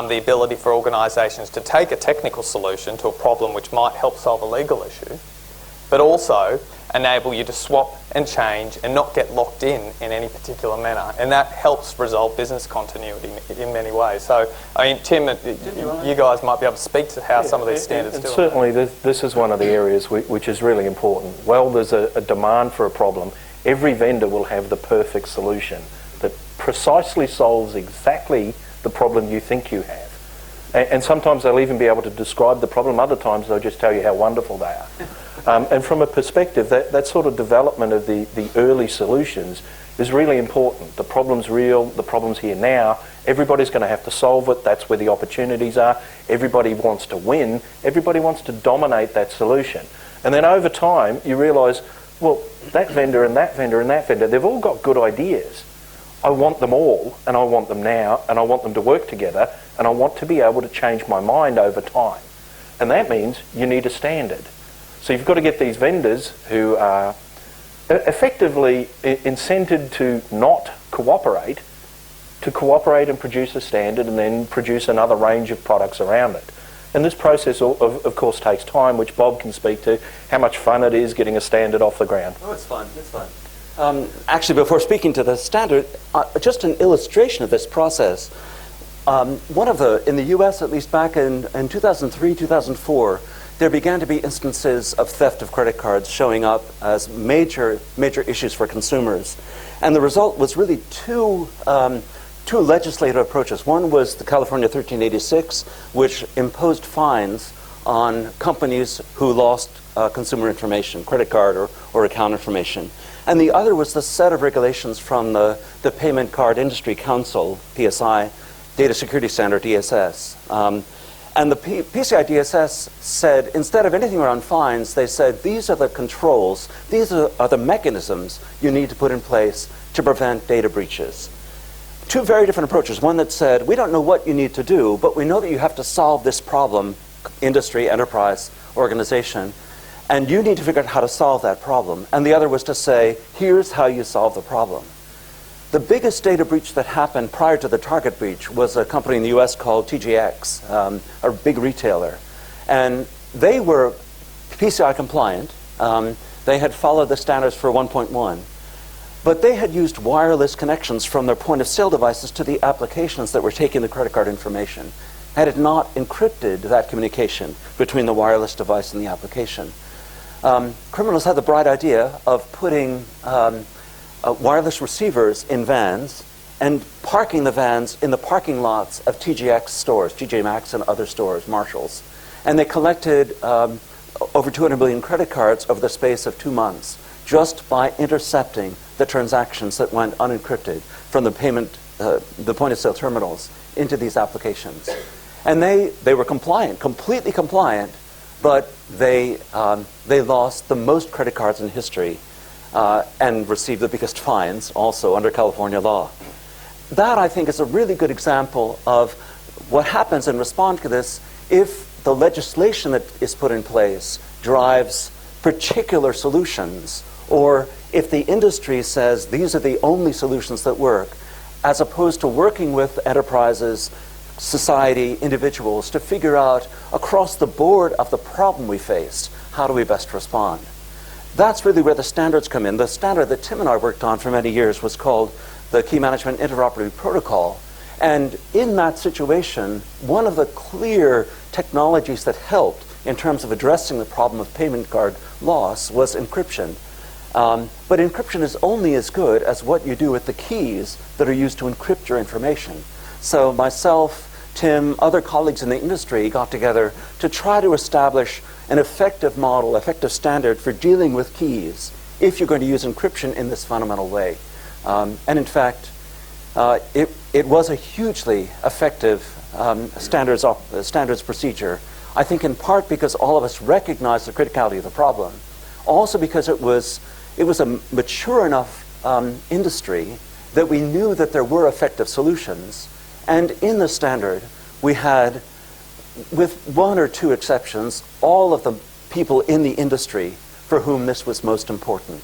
the ability for organisations to take a technical solution to a problem which might help solve a legal issue, but also enable you to swap and change and not get locked in any particular manner. And that helps resolve business continuity in many ways. So, I mean, Tim, you guys might be able to speak to how some of these standards do it. Certainly, this is one of the areas which is really important. Well, there's a demand for a problem. Every vendor will have the perfect solution that precisely solves exactly the problem you think you have. And sometimes they'll even be able to describe the problem. Other times they'll just tell you how wonderful they are. And from a perspective, that sort of development of the early solutions is really important. The problem's real, the problem's here now. Everybody's going to have to solve it. That's where the opportunities are. Everybody wants to win. Everybody wants to dominate that solution. And then over time, you realise, well, that vendor and that vendor and that vendor, they've all got good ideas. I want them all, and I want them now, and I want them to work together, and I want to be able to change my mind over time. And that means you need a standard. So you've got to get these vendors who are effectively incented to not cooperate, to cooperate and produce a standard and then produce another range of products around it. And this process, of course, takes time, which Bob can speak to, how much fun it is getting a standard off the ground. Oh, it's fun. It's fun. Actually, before speaking to the standard, just an illustration of this process. In the U.S., at least back in 2003, 2004, there began to be instances of theft of credit cards showing up as major issues for consumers. And the result was really two legislative approaches. One was the California 1386, which imposed fines on companies who lost consumer information, credit card or account information. And the other was the set of regulations from the Payment Card Industry Council, PSI, Data Security Standard, DSS. And the PCI DSS said, instead of anything around fines, they said, these are the controls, these are the mechanisms you need to put in place to prevent data breaches. Two very different approaches. One that said, we don't know what you need to do, but we know that you have to solve this problem, industry, enterprise, organization, and you need to figure out how to solve that problem. And the other was to say, here's how you solve the problem. The biggest data breach that happened prior to the Target breach was a company in the US called TJX, a big retailer. And they were PCI compliant. They had followed the standards for 1.1. But they had used wireless connections from their point-of-sale devices to the applications that were taking the credit card information, and had not encrypted that communication between the wireless device and the application. Criminals had the bright idea of putting wireless receivers in vans and parking the vans in the parking lots of TJX stores, TJ Maxx and other stores, Marshalls. And they collected over 200 million credit cards over the space of 2 months just by intercepting the transactions that went unencrypted from the point-of-sale terminals into these applications. And they were compliant, completely compliant, but they lost the most credit cards in history and received the biggest fines also under California law. That, I think, is a really good example of what happens in response to this if the legislation that is put in place drives particular solutions, or if the industry says these are the only solutions that work, as opposed to working with enterprises, society, individuals to figure out across the board of the problem we faced, how do we best respond? That's really where the standards come in. The standard that Tim and I worked on for many years was called the Key Management Interoperability Protocol. And in that situation, one of the clear technologies that helped in terms of addressing the problem of payment card loss was encryption. But encryption is only as good as what you do with the keys that are used to encrypt your information. So myself, Tim, other colleagues in the industry got together to try to establish an effective model, effective standard for dealing with keys if you're going to use encryption in this fundamental way. And in fact, it was a hugely effective standards procedure, I think in part because all of us recognized the criticality of the problem, also because it was a mature enough industry that we knew that there were effective solutions. And in the standard, we had, with one or two exceptions, all of the people in the industry for whom this was most important.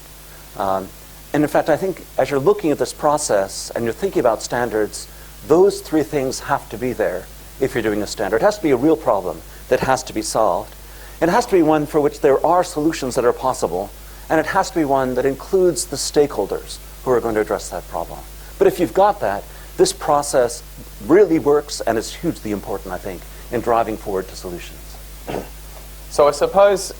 And in fact, I think as you're looking at this process and you're thinking about standards, those three things have to be there if you're doing a standard. It has to be a real problem that has to be solved. It has to be one for which there are solutions that are possible. And it has to be one that includes the stakeholders who are going to address that problem. But if you've got that, this process really works and is hugely important, I think, in driving forward to solutions. So I suppose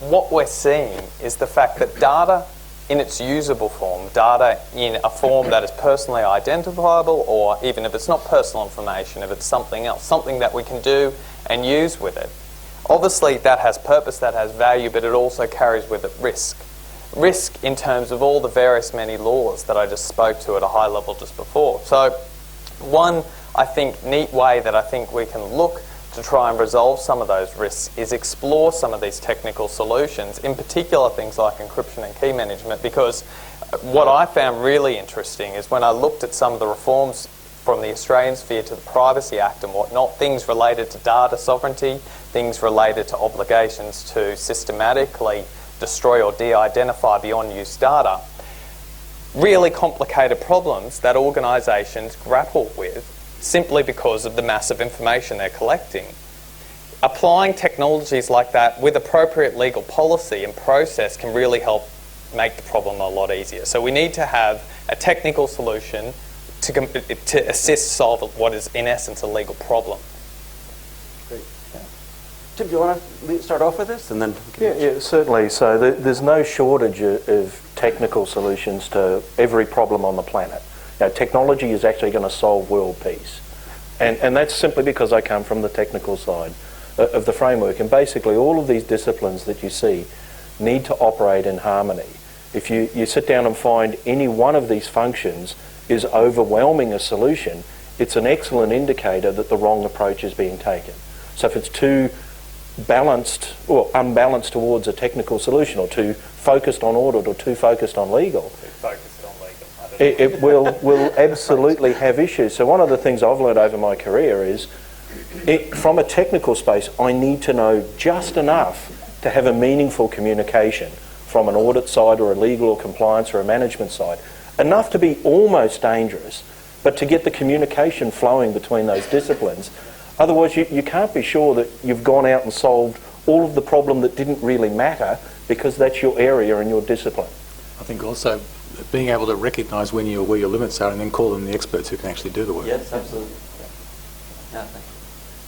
what we're seeing is the fact that data in its usable form, data in a form that is personally identifiable, or even if it's not personal information, if it's something else, something that we can do and use with it. Obviously, that has purpose, that has value, but it also carries with it risk. Risk in terms of all the various many laws that I just spoke to at a high level just before. So one, I think, neat way that I think we can look to try and resolve some of those risks is explore some of these technical solutions, in particular things like encryption and key management, because what I found really interesting is when I looked at some of the reforms from the Australian sphere to the Privacy Act and whatnot, things related to data sovereignty, things related to obligations to systematically destroy or de-identify the on-use data, really complicated problems that organisations grapple with simply because of the massive information they're collecting. Applying technologies like that with appropriate legal policy and process can really help make the problem a lot easier. So we need to have a technical solution to assist solve what is in essence a legal problem. Great. Yeah. Tim, do you want to start off with this? And then Yeah, certainly. So there's no shortage of technical solutions to every problem on the planet. Now, technology is actually going to solve world peace. And that's simply because I come from the technical side of the framework. And basically all of these disciplines that you see need to operate in harmony. If you sit down and find any one of these functions is overwhelming a solution, it's an excellent indicator that the wrong approach is being taken. So if it's too balanced or unbalanced towards a technical solution, or too focused on audit, or too focused on legal, it will absolutely have issues. So one of the things I've learned over my career is, from a technical space, I need to know just enough to have a meaningful communication from an audit side or a legal or compliance or a management side. Enough to be almost dangerous, but to get the communication flowing between those disciplines. Otherwise, you can't be sure that you've gone out and solved all of the problem that didn't really matter, because that's your area and your discipline. I think also being able to recognise where your limits are and then call them the experts who can actually do the work. Yes, absolutely. Yeah, thank you.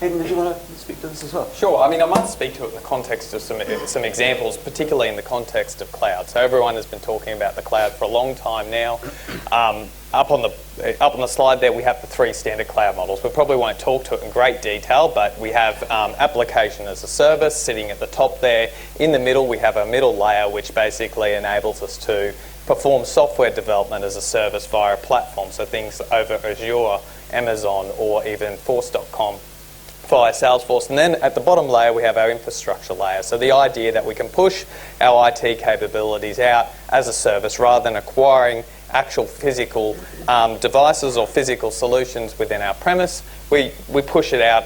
Hayden, did you want to speak to this as well? Sure. I mean, I might speak to it in the context of some examples, particularly in the context of cloud. So everyone has been talking about the cloud for a long time now. Up on the slide there, we have the 3 standard cloud models. We probably won't talk to it in great detail, but we have application as a service sitting at the top there. In the middle, we have a middle layer, which basically enables us to perform software development as a service via a platform. So things over Azure, Amazon, or even Force.com via Salesforce. And then at the bottom layer, we have our infrastructure layer. So the idea that we can push our IT capabilities out as a service rather than acquiring actual physical devices or physical solutions within our premise, we push it out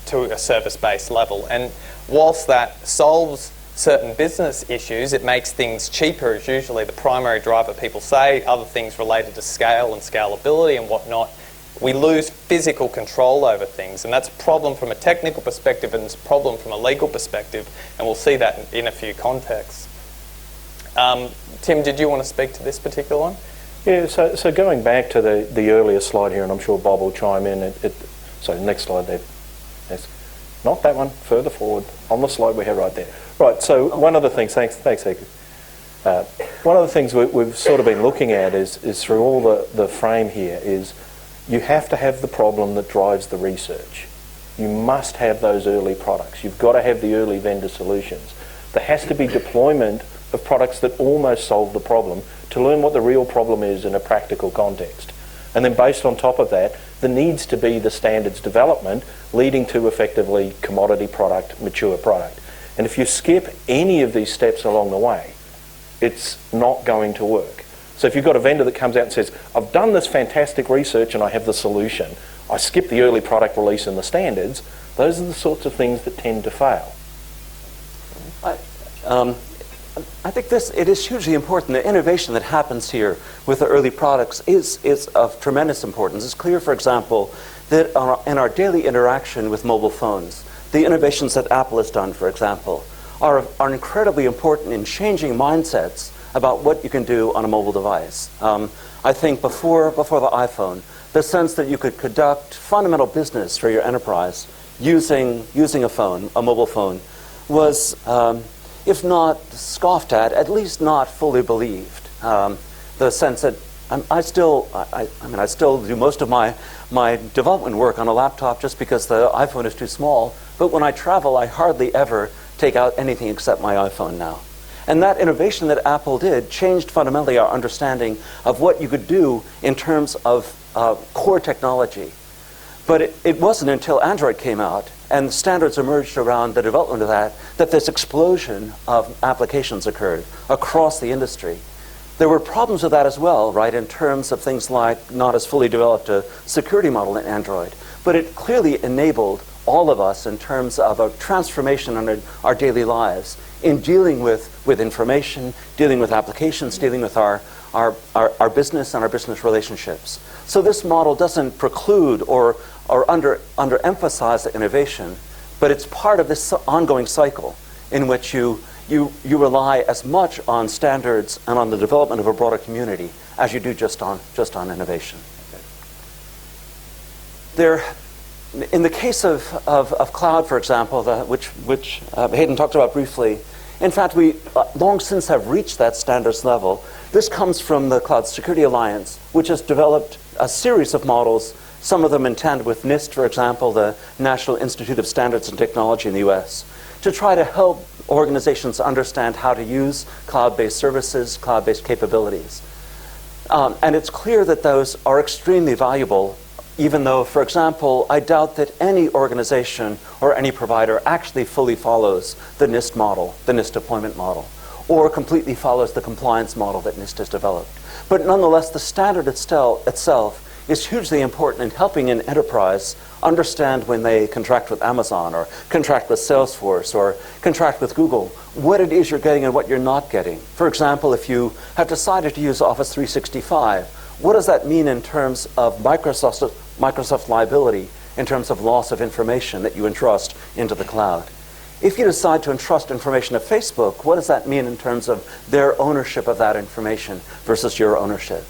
to a service-based level. And whilst that solves certain business issues, it makes things cheaper is usually the primary driver people say. Other things related to scale and scalability and whatnot. We lose physical control over things, and that's a problem from a technical perspective, and it's a problem from a legal perspective, and we'll see that in a few contexts. Tim, did you want to speak to this particular one? Yeah, so going back to the earlier slide here, and I'm sure Bob will chime in. So next slide there. Yes. Not that one, further forward, on the slide we have right there. Right, so one of the things, thanks Hector. One of the things we've sort of been looking at is through all the frame here is, you have to have the problem that drives the research. You must have those early products. You've got to have the early vendor solutions. There has to be deployment of products that almost solve the problem to learn what the real problem is in a practical context. And then based on top of that, there needs to be the standards development leading to effectively commodity product, mature product. And if you skip any of these steps along the way, it's not going to work. So if you've got a vendor that comes out and says, I've done this fantastic research and I have the solution, I skip the early product release and the standards, those are the sorts of things that tend to fail. I think it is hugely important. The innovation that happens here with the early products is of tremendous importance. It's clear, for example, that in our daily interaction with mobile phones, the innovations that Apple has done, for example, are incredibly important in changing mindsets about what you can do on a mobile device. I think before the iPhone, the sense that you could conduct fundamental business for your enterprise using a phone, a mobile phone, was, if not scoffed at least not fully believed. The sense that I still do most of my development work on a laptop just because the iPhone is too small. But when I travel, I hardly ever take out anything except my iPhone now. And that innovation that Apple did changed fundamentally our understanding of what you could do in terms of core technology. But it wasn't until Android came out and the standards emerged around the development of that this explosion of applications occurred across the industry. There were problems with that as well, right, in terms of things like not as fully developed a security model in Android. But it clearly enabled all of us in terms of a transformation in our daily lives in dealing with information, dealing with applications, dealing with our business and our business relationships. So this model doesn't preclude or underemphasize the innovation, but it's part of this ongoing cycle in which you rely as much on standards and on the development of a broader community as you do just on innovation. In the case of cloud, for example, which Hayden talked about briefly, in fact, we long since have reached that standards level. This comes from the Cloud Security Alliance, which has developed a series of models, some of them in tandem with NIST, for example, the National Institute of Standards and Technology in the US, to try to help organizations understand how to use cloud-based services, cloud-based capabilities. And it's clear that those are extremely valuable, even though, for example, I doubt that any organization or any provider actually fully follows the NIST model, the NIST deployment model, or completely follows the compliance model that NIST has developed. But nonetheless, the standard itself is hugely important in helping an enterprise understand when they contract with Amazon or contract with Salesforce or contract with Google, what it is you're getting and what you're not getting. For example, if you have decided to use Office 365, what does that mean in terms of Microsoft liability, in terms of loss of information that you entrust into the cloud? If you decide to entrust information to Facebook, what does that mean in terms of their ownership of that information versus your ownership?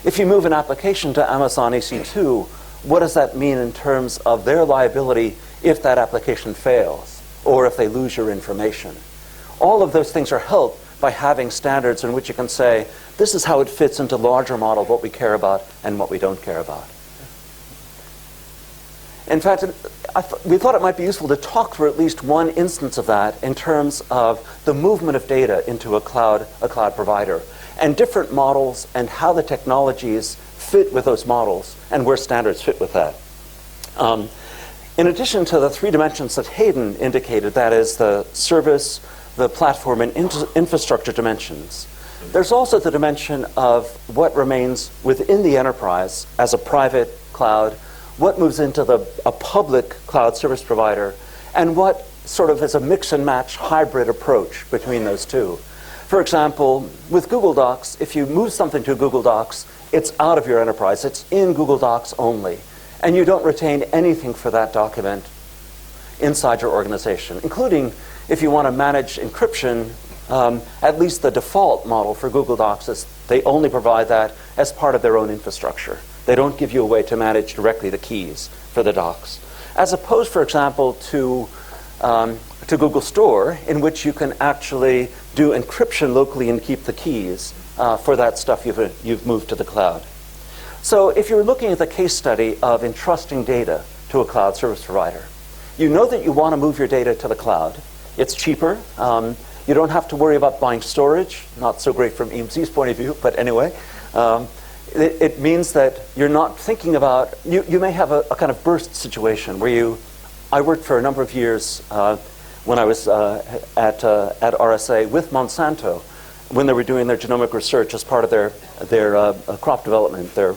If you move an application to Amazon EC2, what does that mean in terms of their liability if that application fails or if they lose your information? All of those things are helped by having standards in which you can say, this is how it fits into the larger model of what we care about and what we don't care about. In fact, we thought it might be useful to talk through at least one instance of that in terms of the movement of data into a cloud provider, and different models and how the technologies fit with those models and where standards fit with that. In addition to the three dimensions that Hayden indicated, that is the service, the platform, and infrastructure dimensions, there's also the dimension of what remains within the enterprise as a private cloud, what moves into a public cloud service provider, and what sort of is a mix and match hybrid approach between those two. For example, with Google Docs, if you move something to Google Docs, it's out of your enterprise. It's in Google Docs only. And you don't retain anything for that document inside your organization, including if you want to manage encryption. At least the default model for Google Docs is they only provide that as part of their own infrastructure. They don't give you a way to manage directly the keys for the docs. As opposed, for example, to Google Store, in which you can actually do encryption locally and keep the keys for that stuff you've moved to the cloud. So if you're looking at the case study of entrusting data to a cloud service provider, you know that you want to move your data to the cloud. It's cheaper. You don't have to worry about buying storage. Not so great from EMC's point of view, but anyway. It means that you're not thinking about, you may have a kind of burst situation where I worked for a number of years when I was at RSA with Monsanto when they were doing their genomic research as part of their crop development, their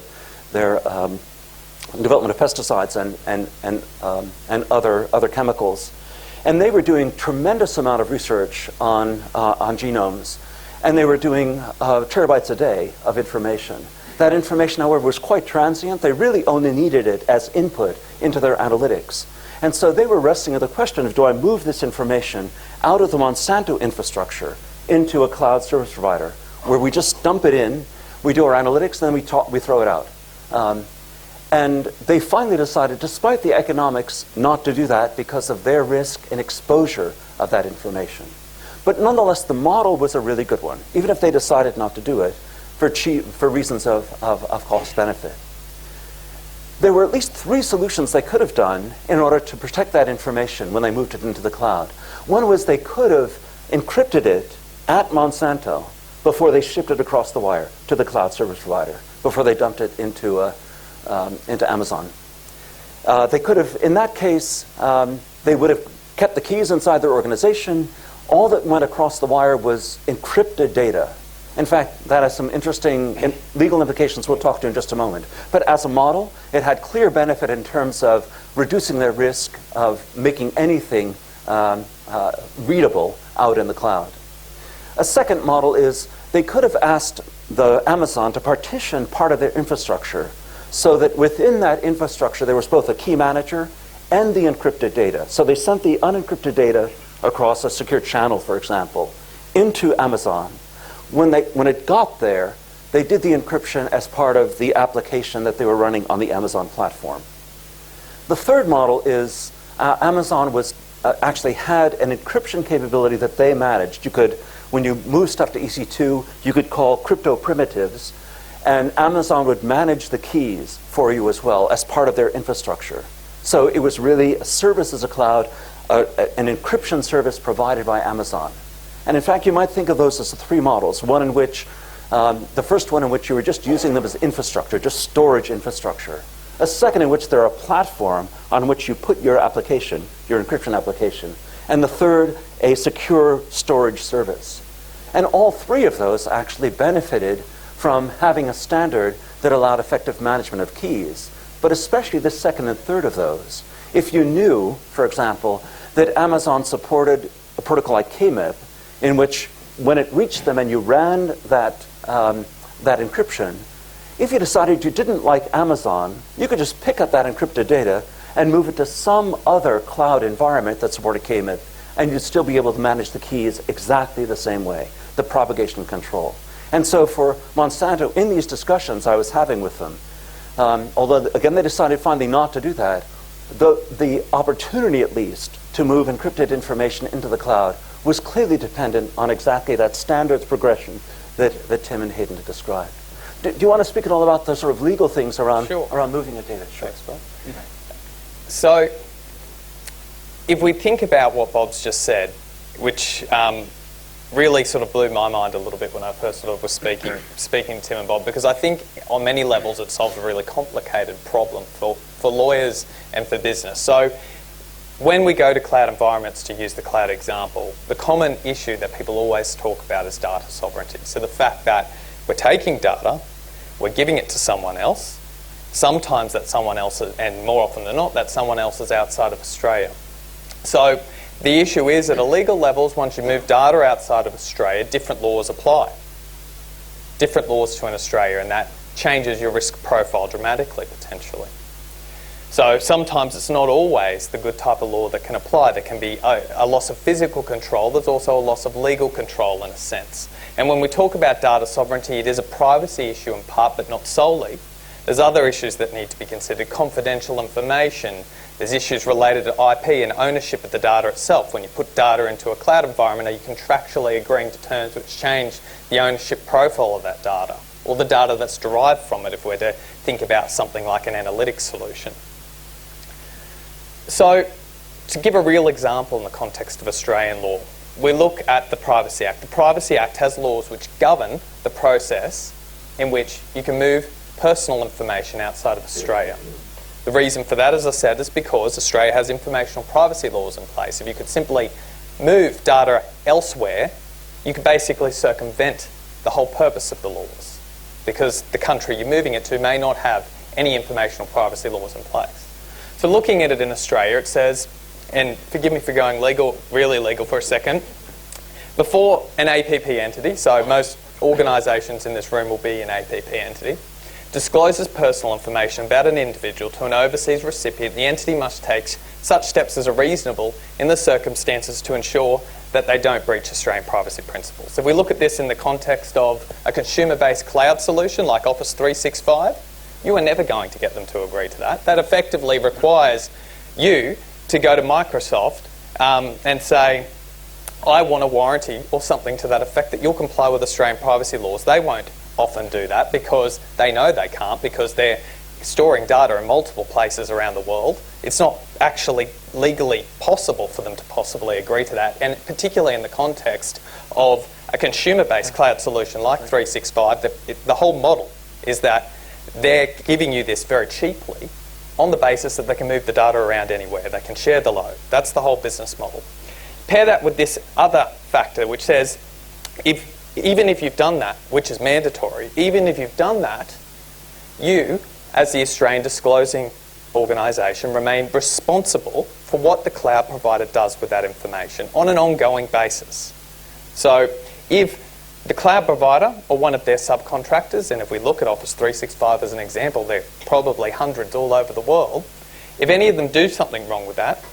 development of pesticides and other chemicals. And they were doing tremendous amount of research on genomes, and they were doing terabytes a day of information. That information, however, was quite transient. They really only needed it as input into their analytics. And so they were wrestling with the question of, do I move this information out of the Monsanto infrastructure into a cloud service provider, where we just dump it in, we do our analytics, and then we throw it out. And they finally decided, despite the economics, not to do that because of their risk and exposure of that information. But nonetheless, the model was a really good one. Even if they decided not to do it, for reasons of cost benefit. There were at least 3 solutions they could have done in order to protect that information when they moved it into the cloud. One was they could have encrypted it at Monsanto before they shipped it across the wire to the cloud service provider, before they dumped it into Amazon. They could have, in that case, they would have kept the keys inside their organization. All that went across the wire was encrypted data. In fact, that has some interesting legal implications we'll talk to in just a moment. But as a model, it had clear benefit in terms of reducing their risk of making anything readable out in the cloud. A second model is they could have asked the Amazon to partition part of their infrastructure so that within that infrastructure there was both a key manager and the encrypted data. So they sent the unencrypted data across a secure channel, for example, into Amazon. When it got there, they did the encryption as part of the application that they were running on the Amazon platform. The third model is Amazon was actually had an encryption capability that they managed. You could, when you move stuff to EC2, you could call crypto primitives, and Amazon would manage the keys for you as well as part of their infrastructure. So it was really a service as a cloud, an encryption service provided by Amazon. And in fact, you might think of those as the 3 models. One in which, the first one in which you were just using them as infrastructure, just storage infrastructure. A second in which they're a platform on which you put your application, your encryption application. And the third, a secure storage service. And all 3 of those actually benefited from having a standard that allowed effective management of keys. But especially the second and third of those. If you knew, for example, that Amazon supported a protocol like KMIP, in which when it reached them and you ran that encryption, if you decided you didn't like Amazon, you could just pick up that encrypted data and move it to some other cloud environment that supported KMIP, and you'd still be able to manage the keys exactly the same way, the propagation control. And so for Monsanto, in these discussions I was having with them, although again they decided finally not to do that, the opportunity at least to move encrypted information into the cloud was clearly dependent on exactly that standards progression that Tim and Hayden had described. Do you want to speak at all about the sort of legal things around moving the data? Sure. So if we think about what Bob's just said, which really sort of blew my mind a little bit when I first sort of was speaking to Tim and Bob, because I think on many levels it solves a really complicated problem for lawyers and for business. So when we go to cloud environments, to use the cloud example, the common issue that people always talk about is data sovereignty. So the fact that we're taking data, we're giving it to someone else, sometimes that someone else, and more often than not, that someone else is outside of Australia. So the issue is at a legal levels, once you move data outside of Australia, different laws apply. Different laws to in Australia, and that changes your risk profile dramatically, potentially. So sometimes it's not always the good type of law that can apply. There can be a loss of physical control. There's also a loss of legal control in a sense. And when we talk about data sovereignty, it is a privacy issue in part, but not solely. There's other issues that need to be considered. Confidential information. There's issues related to IP and ownership of the data itself. When you put data into a cloud environment, are you contractually agreeing to terms which change the ownership profile of that data, or the data that's derived from it if we're to think about something like an analytics solution? So, to give a real example in the context of Australian law, we look at the Privacy Act. The Privacy Act has laws which govern the process in which you can move personal information outside of Australia. The reason for that, as I said, is because Australia has informational privacy laws in place. If you could simply move data elsewhere, you could basically circumvent the whole purpose of the laws, because the country you're moving it to may not have any informational privacy laws in place. So looking at it in Australia, it says, and forgive me for going really legal for a second, before an APP entity, so most organisations in this room will be an APP entity, discloses personal information about an individual to an overseas recipient, the entity must take such steps as are reasonable in the circumstances to ensure that they don't breach Australian privacy principles. If we look at this in the context of a consumer-based cloud solution like Office 365, you are never going to get them to agree to that. That effectively requires you to go to Microsoft and say, I want a warranty or something to that effect that you'll comply with Australian privacy laws. They won't often do that because they know they can't, because they're storing data in multiple places around the world. It's not actually legally possible for them to possibly agree to that, and particularly in the context of a consumer-based cloud solution like 365, the whole model is that they're giving you this very cheaply on the basis that they can move the data around anywhere, they can share the load. That's the whole business model. Pair that with this other factor which says, even if you've done that, which is mandatory, even if you've done that, you, as the Australian disclosing organisation, remain responsible for what the cloud provider does with that information on an ongoing basis. So if the cloud provider or one of their subcontractors, and if we look at Office 365 as an example, there are probably hundreds all over the world, if any of them do something wrong with that,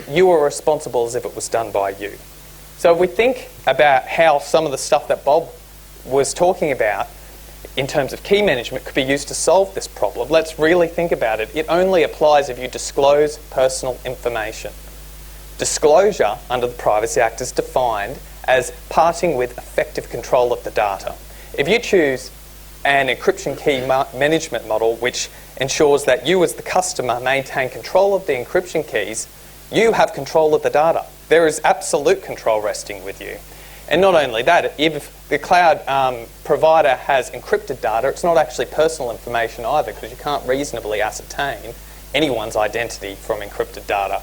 you are responsible as if it was done by you. So if we think about how some of the stuff that Bob was talking about in terms of key management could be used to solve this problem, let's really think about it. It only applies if you disclose personal information. Disclosure under the Privacy Act is defined as parting with effective control of the data. If you choose an encryption key management model which ensures that you as the customer maintain control of the encryption keys, you have control of the data. There is absolute control resting with you. And not only that, if the cloud provider has encrypted data, it's not actually personal information either, because you can't reasonably ascertain anyone's identity from encrypted data.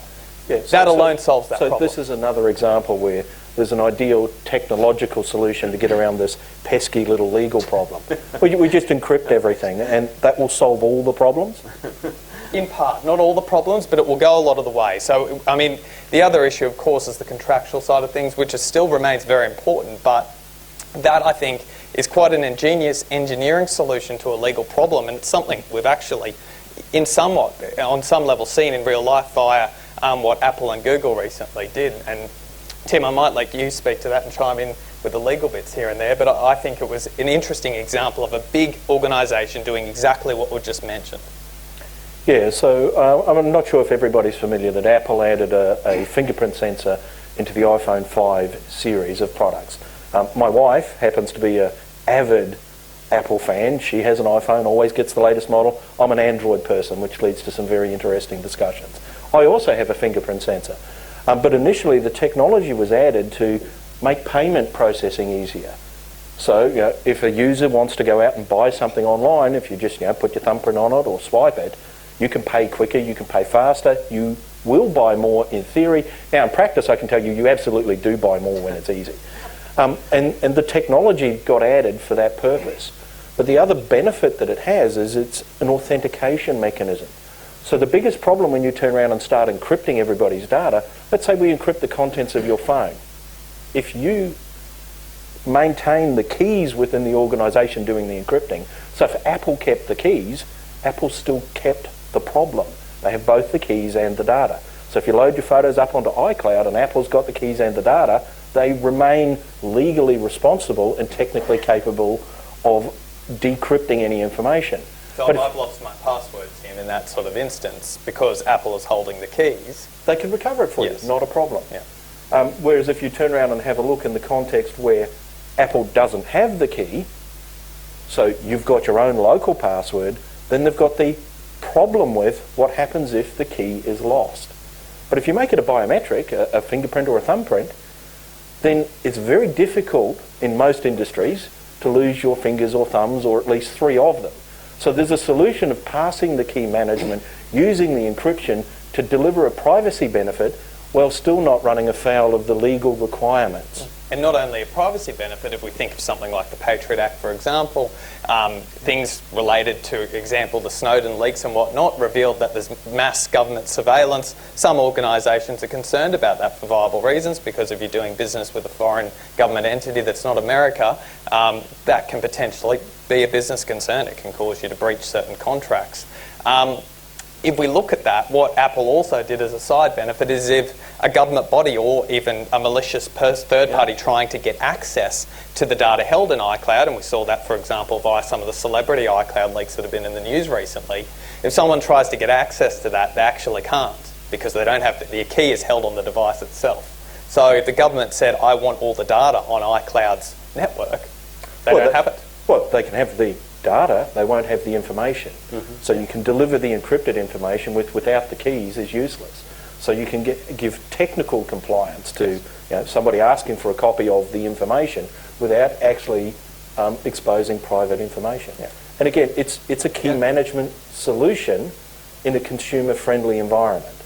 Yeah, that alone solves that problem. So this is another example where there's an ideal technological solution to get around this pesky little legal problem. we just encrypt everything, and that will solve all the problems? In part, not all the problems, but it will go a lot of the way. So, I mean, the other issue, of course, is the contractual side of things, which still remains very important, but that, I think, is quite an ingenious engineering solution to a legal problem, and it's something we've actually, on some level, seen in real life via what Apple and Google recently did. And Tim, I might let you speak to that and chime in with the legal bits here and there, but I think it was an interesting example of a big organisation doing exactly what we just mentioned. Yeah, so I'm not sure if everybody's familiar that Apple added a fingerprint sensor into the iPhone 5 series of products. My wife happens to be an avid Apple fan. She has an iPhone, always gets the latest model. I'm an Android person, which leads to some very interesting discussions. I also have a fingerprint sensor. But initially the technology was added to make payment processing easier. So if a user wants to go out and buy something online, if you just put your thumbprint on it or swipe it, you can pay quicker, you can pay faster, you will buy more in theory. Now in practice I can tell you, you absolutely do buy more when it's easy. And the technology got added for that purpose. But the other benefit that it has is it's an authentication mechanism. So the biggest problem when you turn around and start encrypting everybody's data, let's say we encrypt the contents of your phone. If you maintain the keys within the organisation doing the encrypting, so if Apple kept the keys, Apple still kept the problem. They have both the keys and the data. So if you load your photos up onto iCloud and Apple's got the keys and the data, they remain legally responsible and technically capable of decrypting any information. So if I've lost my password, Tim, in that sort of instance, because Apple is holding the keys, they can recover it for you, not a problem. Yeah. Whereas if you turn around and have a look in the context where Apple doesn't have the key, so you've got your own local password, then they've got the problem with what happens if the key is lost. But if you make it a biometric, a fingerprint or a thumbprint, then it's very difficult in most industries to lose your fingers or thumbs, or at least 3 of them. So there's a solution of passing the key management, using the encryption to deliver a privacy benefit while still not running afoul of the legal requirements. And not only a privacy benefit, if we think of something like the Patriot Act, for example, things related to, example, the Snowden leaks and whatnot, revealed that there's mass government surveillance. Some organisations are concerned about that for viable reasons, because if you're doing business with a foreign government entity that's not America, that can potentially be a business concern. It can cause you to breach certain contracts. If we look at that, what Apple also did as a side benefit is if a government body or even a malicious third party trying to get access to the data held in iCloud, and we saw that, for example, via some of the celebrity iCloud leaks that have been in the news recently, if someone tries to get access to that, they actually can't, because they don't have the key is held on the device itself. So if the government said, I want all the data on iCloud's network, they don't have it. Well, they can have the data, they won't have the information. So you can deliver the encrypted information without the keys is useless. So you can give technical compliance to somebody asking for a copy of the information without actually exposing private information. And again, it's a key management solution in a consumer-friendly environment.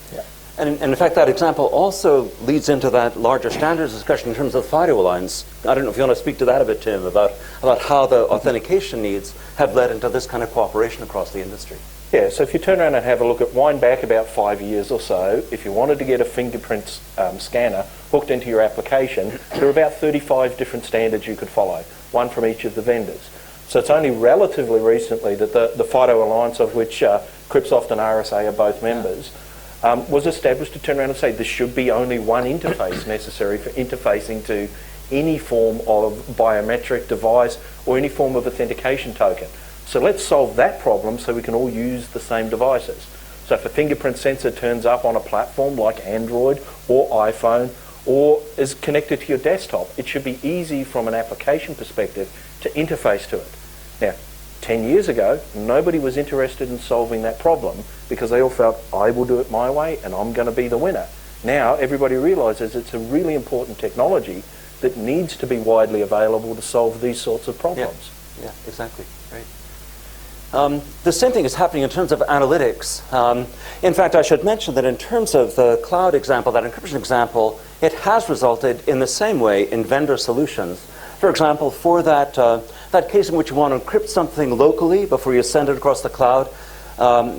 And in fact, that example also leads into that larger standards discussion in terms of FIDO lines. I don't know if you want to speak to that a bit, Tim, about how the authentication needs have led into this kind of cooperation across the industry. Yeah, so if you turn around and have a look at, wind back about 5 years or so, if you wanted to get a fingerprint scanner hooked into your application, there are about 35 different standards you could follow, one from each of the vendors. So it's only relatively recently that the FIDO Alliance, of which Cripsoft and RSA are both members, was established to turn around and say there should be only one interface necessary for interfacing to any form of biometric device or any form of authentication token. So let's solve that problem so we can all use the same devices. So if a fingerprint sensor turns up on a platform like Android or iPhone or is connected to your desktop, it should be easy from an application perspective to interface to it. Now, 10 years ago, nobody was interested in solving that problem because they all felt, I will do it my way and I'm going to be the winner. Now, everybody realises it's a really important technology that needs to be widely available to solve these sorts of problems. Yeah, exactly. Right. The same thing is happening in terms of analytics. In fact, I should mention that in terms of the cloud example, that encryption example, it has resulted in the same way in vendor solutions. For example, for that case in which you want to encrypt something locally before you send it across the cloud,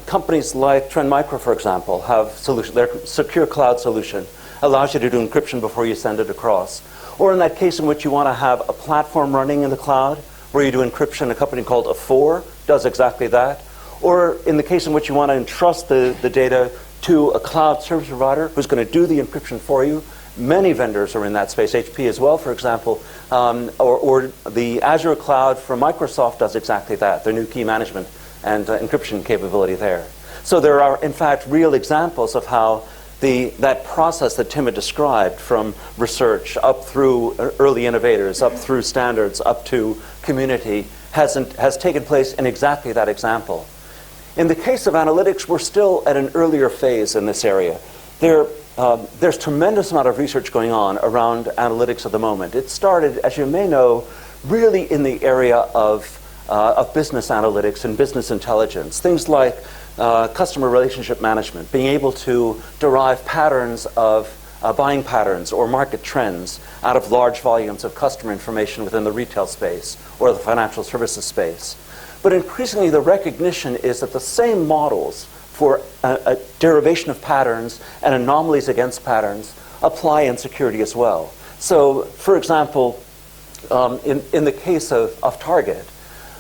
companies like Trend Micro, for example, have their secure cloud solution allows you to do encryption before you send it across. Or in that case in which you want to have a platform running in the cloud where you do encryption, a company called Afor does exactly that. Or in the case in which you want to entrust the data to a cloud service provider who's going to do the encryption for you. Many vendors are in that space, HP as well, for example, or the Azure cloud from Microsoft does exactly that, their new key management and encryption capability there. So there are, in fact, real examples of how that process that Tim had described, from research up through early innovators, up through standards, up to community, has taken place in exactly that example. In the case of analytics, we're still at an earlier phase in this area. There's tremendous amount of research going on around analytics at the moment. It started, as you may know, really in the area of business analytics and business intelligence. Things like customer relationship management, being able to derive patterns of buying patterns or market trends out of large volumes of customer information within the retail space or the financial services space. But increasingly, the recognition is that the same models for a derivation of patterns and anomalies against patterns apply in security as well. So, for example, in the case of Target,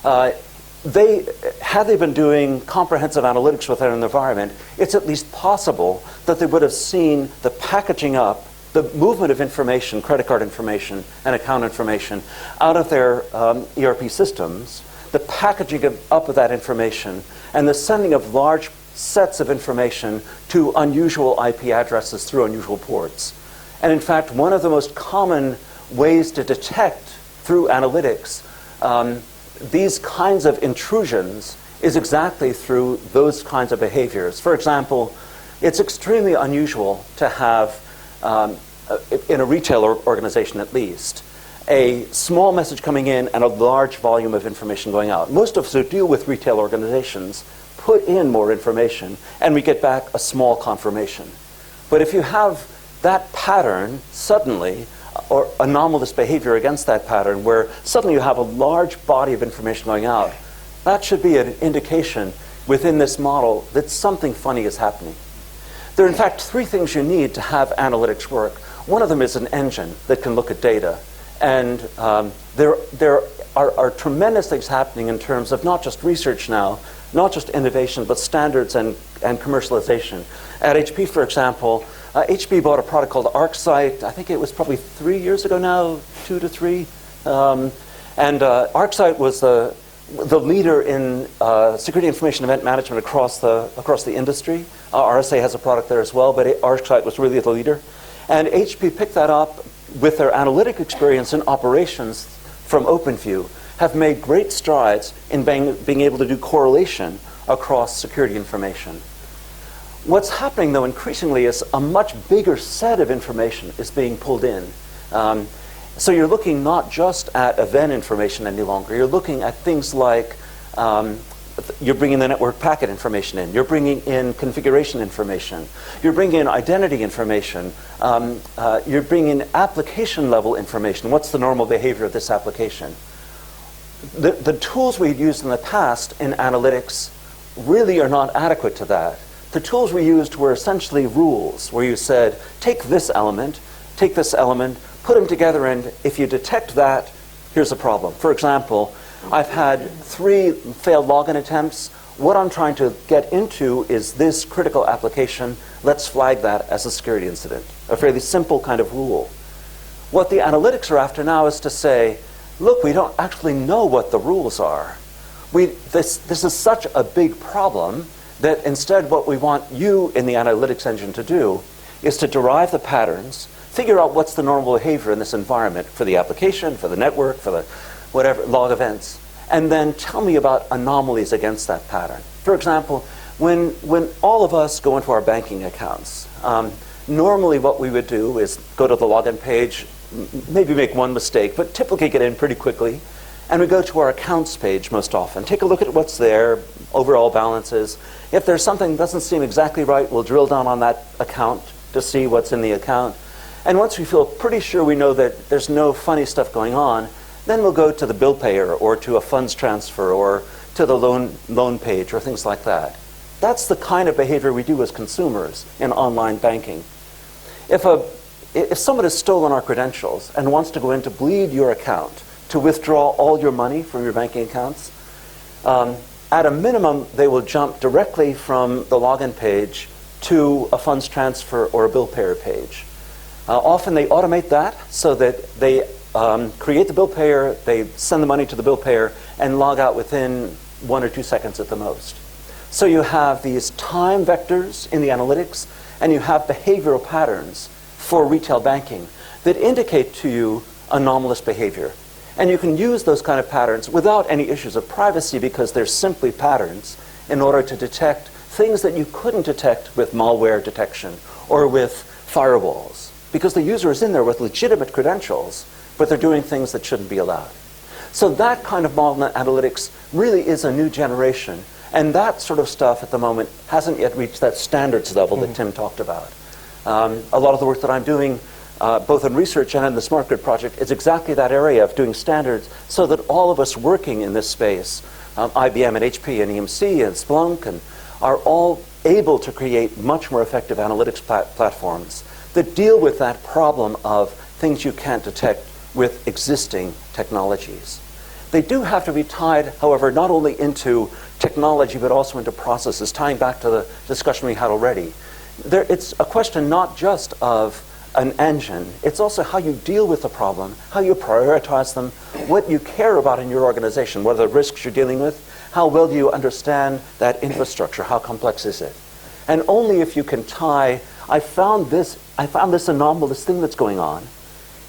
had they been doing comprehensive analytics within an environment, it's at least possible that they would have seen the packaging up, the movement of information, credit card information and account information out of their ERP systems, the packaging up of that information, and the sending of large sets of information to unusual IP addresses through unusual ports. And in fact, one of the most common ways to detect through analytics these kinds of intrusions is exactly through those kinds of behaviors. For example, it's extremely unusual to have, in a retail organization at least, a small message coming in and a large volume of information going out. Most of us who deal with retail organizations put in more information and we get back a small confirmation. But if you have that pattern suddenly, or anomalous behavior against that pattern, where suddenly you have a large body of information going out, that should be an indication within this model that something funny is happening. There are in fact three things you need to have analytics work. One of them is an engine that can look at data. And there are tremendous things happening in terms of not just research now, not just innovation, but standards and commercialization. At HP, for example, HP bought a product called ArcSight. I think it was probably 3 years ago now, 2 to 3. And ArcSight was the leader in security information event management across the industry. RSA has a product there as well, but ArcSight was really the leader. And HP picked that up with their analytic experience in operations from OpenView have made great strides in being able to do correlation across security information. What's happening, though, increasingly is a much bigger set of information is being pulled in. So you're looking not just at event information any longer. You're looking at things like you're bringing the network packet information in. You're bringing in configuration information. You're bringing in identity information. You're bringing in application level information. What's the normal behavior of this application? The tools we've used in the past in analytics really are not adequate to that. The tools we used were essentially rules, where you said, take this element, put them together, and if you detect that, here's a problem. For example, I've had 3 failed login attempts. What I'm trying to get into is this critical application. Let's flag that as a security incident. A fairly simple kind of rule. What the analytics are after now is to say, look, we don't actually know what the rules are. This is such a big problem that instead what we want you in the analytics engine to do is to derive the patterns, figure out what's the normal behavior in this environment for the application, for the network, for the whatever log events, and then tell me about anomalies against that pattern. For example, when all of us go into our banking accounts, normally what we would do is go to the login page, maybe make one mistake, but typically get in pretty quickly, and we go to our accounts page most often. Take a look at what's there, overall balances. If there's something that doesn't seem exactly right, we'll drill down on that account to see what's in the account. And once we feel pretty sure we know that there's no funny stuff going on, then we'll go to the bill payer or to a funds transfer or to the loan page or things like that. That's the kind of behavior we do as consumers in online banking. If someone has stolen our credentials and wants to go in to bleed your account to withdraw all your money from your banking accounts, at a minimum, they will jump directly from the login page to a funds transfer or a bill payer page. Often they automate that so that they create the bill payer, they send the money to the bill payer, and log out within 1 or 2 seconds at the most. So you have these time vectors in the analytics, and you have behavioral patterns for retail banking that indicate to you anomalous behavior. And you can use those kind of patterns without any issues of privacy because they're simply patterns in order to detect things that you couldn't detect with malware detection or with firewalls, because the user is in there with legitimate credentials, but they're doing things that shouldn't be allowed. So that kind of model analytics really is a new generation, and that sort of stuff at the moment hasn't yet reached that standards level that Tim talked about. A lot of the work that I'm doing, both in research and in the Smart Grid project, is exactly that area of doing standards so that all of us working in this space, IBM and HP and EMC and Splunk, and are all able to create much more effective analytics platforms that deal with that problem of things you can't detect with existing technologies. They do have to be tied, however, not only into technology but also into processes, tying back to the discussion we had already. It's a question not just of an engine, it's also how you deal with the problem, how you prioritize them, what you care about in your organization, what are the risks you're dealing with, how well do you understand that infrastructure, how complex is it? And only if you can tie, I found this anomalous thing that's going on.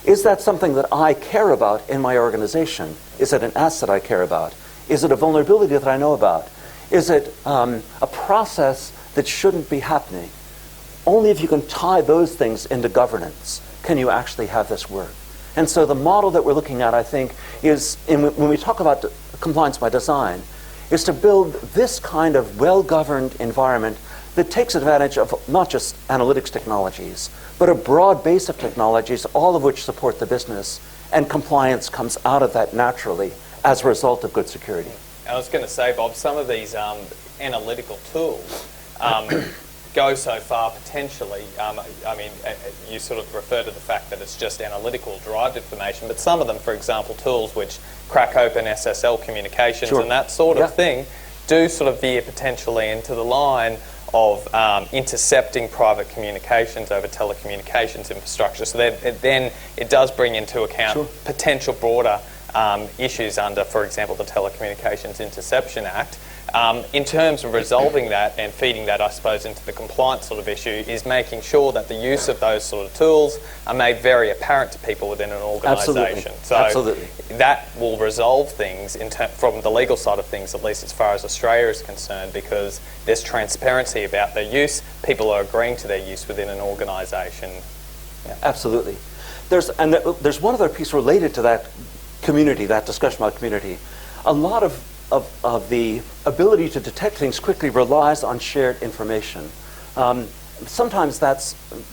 Is that something that I care about in my organization? Is it an asset I care about? Is it a vulnerability that I know about? Is it a process that shouldn't be happening? Only if you can tie those things into governance can you actually have this work. And so the model that we're looking at, I think, is, when we talk about compliance by design, is to build this kind of well-governed environment that takes advantage of not just analytics technologies, but a broad base of technologies, all of which support the business, and compliance comes out of that naturally as a result of good security. I was going to say, Bob, some of these analytical tools go so far potentially. I mean, you sort of refer to the fact that it's just analytical derived information, but some of them, for example, tools which crack open SSL communications and that sort of thing, do sort of veer potentially into the line of intercepting private communications over telecommunications infrastructure. So then it does bring into account potential broader issues under, for example, the Telecommunications Interception Act. In terms of resolving that and feeding that, I suppose, into the compliance sort of issue, is making sure that the use of those sort of tools are made very apparent to people within an organisation. So Absolutely. that will resolve things from the legal side of things, at least as far as Australia is concerned, because there's transparency about their use. People are agreeing to their use within an organisation. Absolutely. There's one other piece related to that community, that discussion about community. A lot of the ability to detect things quickly relies on shared information. Sometimes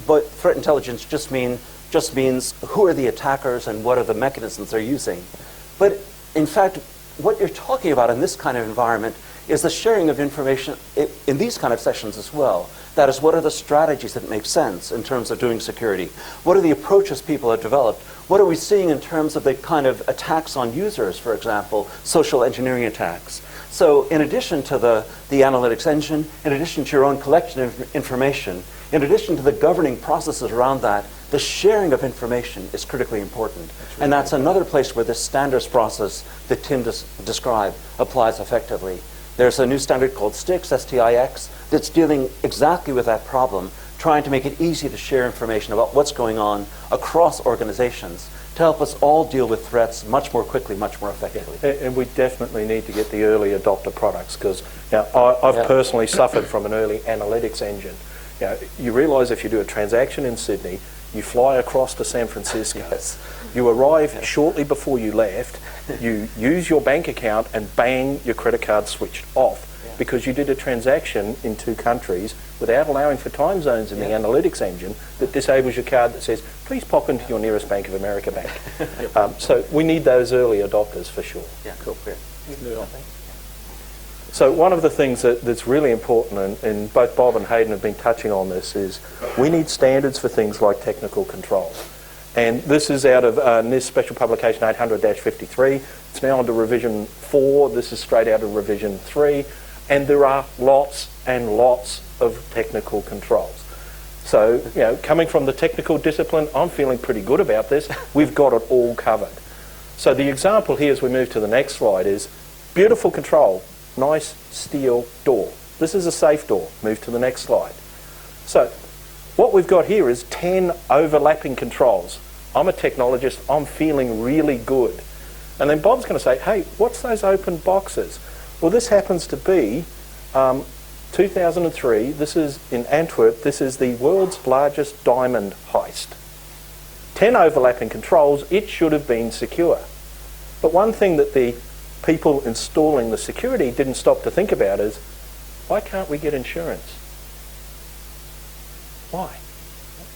but threat intelligence just means who are the attackers and what are the mechanisms they're using. But in fact, what you're talking about in this kind of environment is the sharing of information in these kind of sessions as well. That is, what are the strategies that make sense in terms of doing security? What are the approaches people have developed? What are we seeing in terms of the kind of attacks on users, for example, social engineering attacks? So in addition to the analytics engine, in addition to your own collection of information, in addition to the governing processes around that, the sharing of information is critically important. And that's another place where this standards process that Tim described applies effectively. There's a new standard called STIX, S-T-I-X, that's dealing exactly with that problem, trying to make it easy to share information about what's going on across organizations to help us all deal with threats much more quickly, much more effectively. And we definitely need to get the early adopter products, because I've personally suffered from an early analytics engine. You realise if you do a transaction in Sydney, you fly across to San Francisco, Yes. you arrive shortly before you left, you use your bank account and bang, your credit card switched off because you did a transaction in 2 countries without allowing for time zones in the analytics engine that disables your card that says, please pop into your nearest Bank of America bank. So we need those early adopters for sure. Yeah, cool. Great. So one of the things that's really important, and both Bob and Hayden have been touching on this, is we need standards for things like technical controls. And this is out of NIST Special Publication 800-53. It's now under revision 4. This is straight out of revision 3. And there are lots and lots of technical controls. So, coming from the technical discipline, I'm feeling pretty good about this. We've got it all covered. So the example here as we move to the next slide is beautiful control, nice steel door. This is a safe door. Move to the next slide. So what we've got here is 10 overlapping controls. I'm a technologist. I'm feeling really good. And then Bob's going to say, hey, what's those open boxes? Well, this happens to be 2003. This is in Antwerp. This is the world's largest diamond heist. 10 overlapping controls. It should have been secure. But one thing that the people installing the security didn't stop to think about is, why can't we get insurance? Why?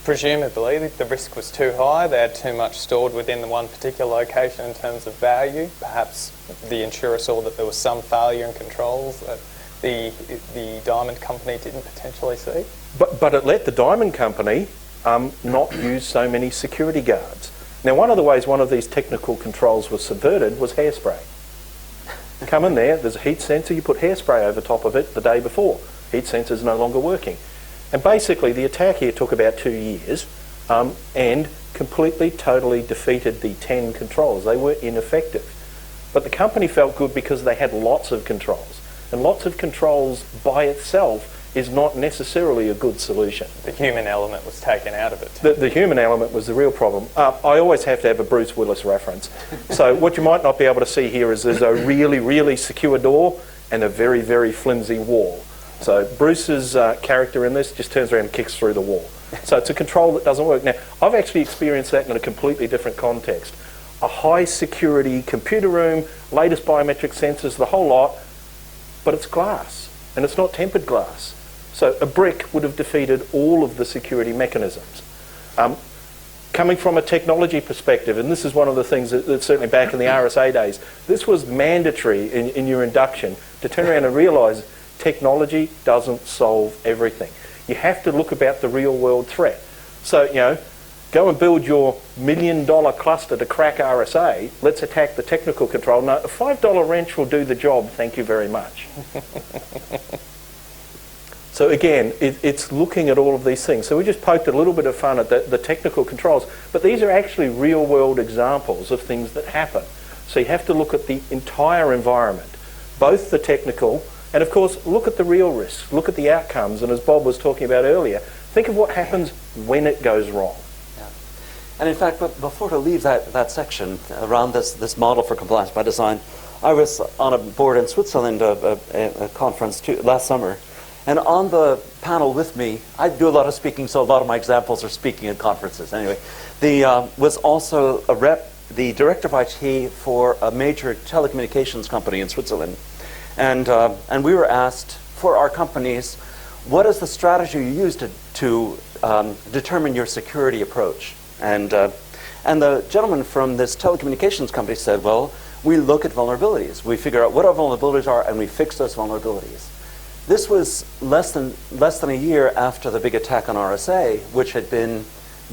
Presumably the risk was too high. They had too much stored within the one particular location in terms of value. Perhaps the insurer saw that there was some failure in controls that the diamond company didn't potentially see. But it let the diamond company not use so many security guards. Now, one of the ways one of these technical controls was subverted was hairspray. Come in there's a heat sensor, you put hairspray over top of it the day before. Heat sensor's no longer working. And basically the attack here took about 2 years and completely, totally defeated the 10 controls. They were ineffective. But the company felt good because they had lots of controls. And lots of controls by itself is not necessarily a good solution. The human element was taken out of it. The human element was the real problem. I always have to have a Bruce Willis reference. So what you might not be able to see here is there's a really, really secure door and a very, very flimsy wall. So Bruce's character in this just turns around and kicks through the wall. So it's a control that doesn't work. Now, I've actually experienced that in a completely different context. A high security computer room, latest biometric sensors, the whole lot, but it's glass and it's not tempered glass. So a brick would have defeated all of the security mechanisms. Coming from a technology perspective, and this is one of the things that's certainly back in the RSA days, this was mandatory in your induction to turn around and realise technology doesn't solve everything. You have to look about the real world threat. So, go and build your $1 million cluster to crack RSA. Let's attack the technical control. No, a $5 wrench will do the job. Thank you very much. So again, it's looking at all of these things. So we just poked a little bit of fun at the technical controls, but these are actually real world examples of things that happen. So you have to look at the entire environment, both the technical and, of course, look at the real risks, look at the outcomes. And as Bob was talking about earlier, think of what happens when it goes wrong. And in fact, before to leave that section around this model for compliance by design, I was on a board in Switzerland, a conference last summer, and on the panel with me, I do a lot of speaking, so a lot of my examples are speaking at conferences. Anyway, was also the director of IT for a major telecommunications company in Switzerland, and we were asked for our companies, what is the strategy you use to determine your security approach? And the gentleman from this telecommunications company said, well, we look at vulnerabilities. We figure out what our vulnerabilities are, and we fix those vulnerabilities. This was less than a year after the big attack on RSA, which had been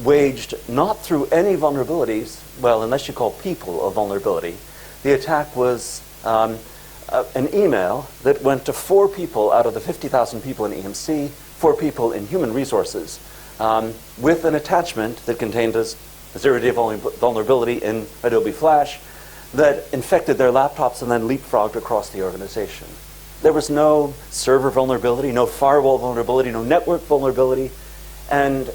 waged not through any vulnerabilities, well, unless you call people a vulnerability. The attack was an email that went to 4 people out of the 50,000 people in EMC, 4 people in human resources, with an attachment that contained a zero-day vulnerability in Adobe Flash that infected their laptops and then leapfrogged across the organization. There was no server vulnerability, no firewall vulnerability, no network vulnerability. And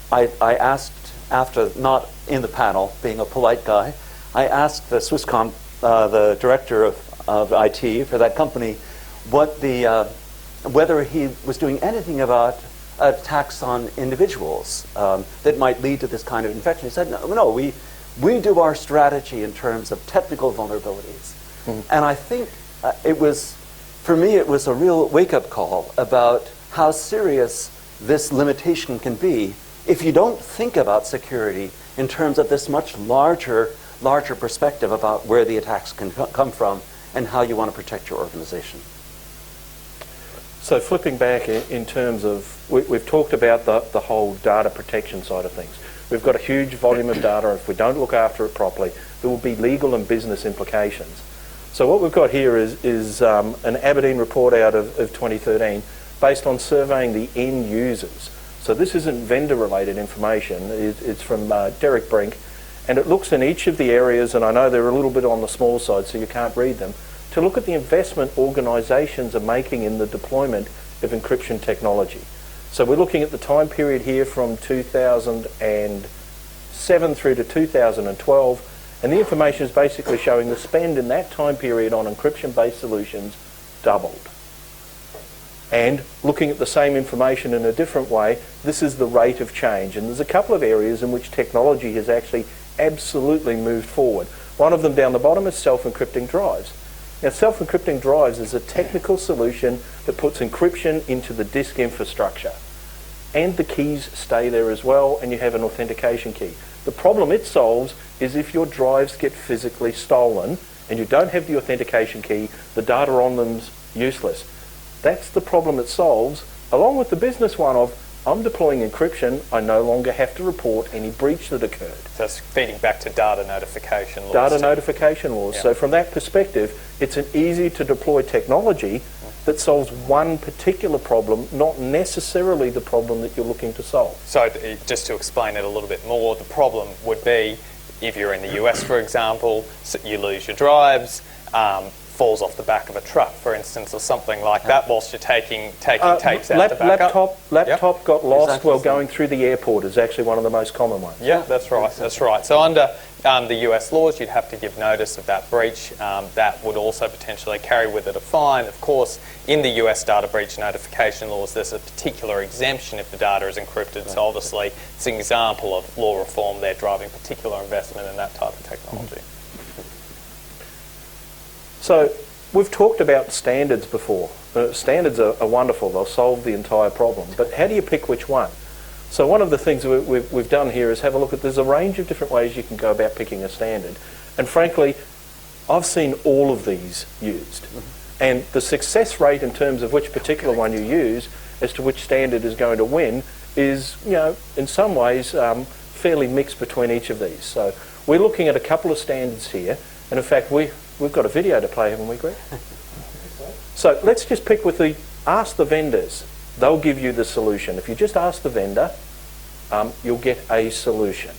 I asked, after, not in the panel, being a polite guy, I asked the Swisscom, the director of IT for that company, whether he was doing anything about attacks on individuals that might lead to this kind of infection. He said, no, we do our strategy in terms of technical vulnerabilities. And I think for me, it was a real wake-up call about how serious this limitation can be if you don't think about security in terms of this much larger perspective about where the attacks can come from and how you want to protect your organization. So flipping back in terms of, we've talked about the whole data protection side of things. We've got a huge volume of data, and if we don't look after it properly, there will be legal and business implications. So what we've got here is an Aberdeen report out of 2013 based on surveying the end users. So this isn't vendor-related information. It's from Derek Brink, and it looks in each of the areas, and I know they're a little bit on the small side, so you can't read them, to look at the investment organisations are making in the deployment of encryption technology. So we're looking at the time period here from 2007 through to 2012, and the information is basically showing the spend in that time period on encryption-based solutions doubled. And looking at the same information in a different way, this is the rate of change. And there's a couple of areas in which technology has actually absolutely moved forward. One of them down the bottom is self-encrypting drives. Now, self-encrypting drives is a technical solution that puts encryption into the disk infrastructure. And the keys stay there as well, and you have an authentication key. The problem it solves is if your drives get physically stolen and you don't have the authentication key, the data on them's useless. That's the problem it solves, along with the business one of, I'm deploying encryption, I no longer have to report any breach that occurred. So it's feeding back to data notification laws. Data notification laws. Yeah. So from that perspective, it's an easy to deploy technology that solves one particular problem, not necessarily the problem that you're looking to solve. So just to explain it a little bit more, the problem would be if you're in the US, for example, you lose your drives, falls off the back of a truck, for instance, or something like that, whilst you're taking tapes out to back up. Laptop got lost Exactly. while going through the airport is actually one of the most common ones. Yeah, that's right. That's right. So under the US laws, you'd have to give notice of that breach. That would also potentially carry with it a fine. Of course, in the US data breach notification laws, there's a particular exemption if the data is encrypted. So obviously, it's an example of law reform. They're driving particular investment in that type of technology. So we've talked about standards before. Standards are wonderful. They'll solve the entire problem. But how do you pick which one? So one of the things we've done here is have a look at, there's a range of different ways you can go about picking a standard. And frankly, I've seen all of these used. And the success rate in terms of which particular one you use as to which standard is going to win is, in some ways, fairly mixed between each of these. So we're looking at a couple of standards here. And in fact, we've got a video to play, haven't we, Greg? So let's just pick ask the vendors. They'll give you the solution. If you just ask the vendor, you'll get a solution.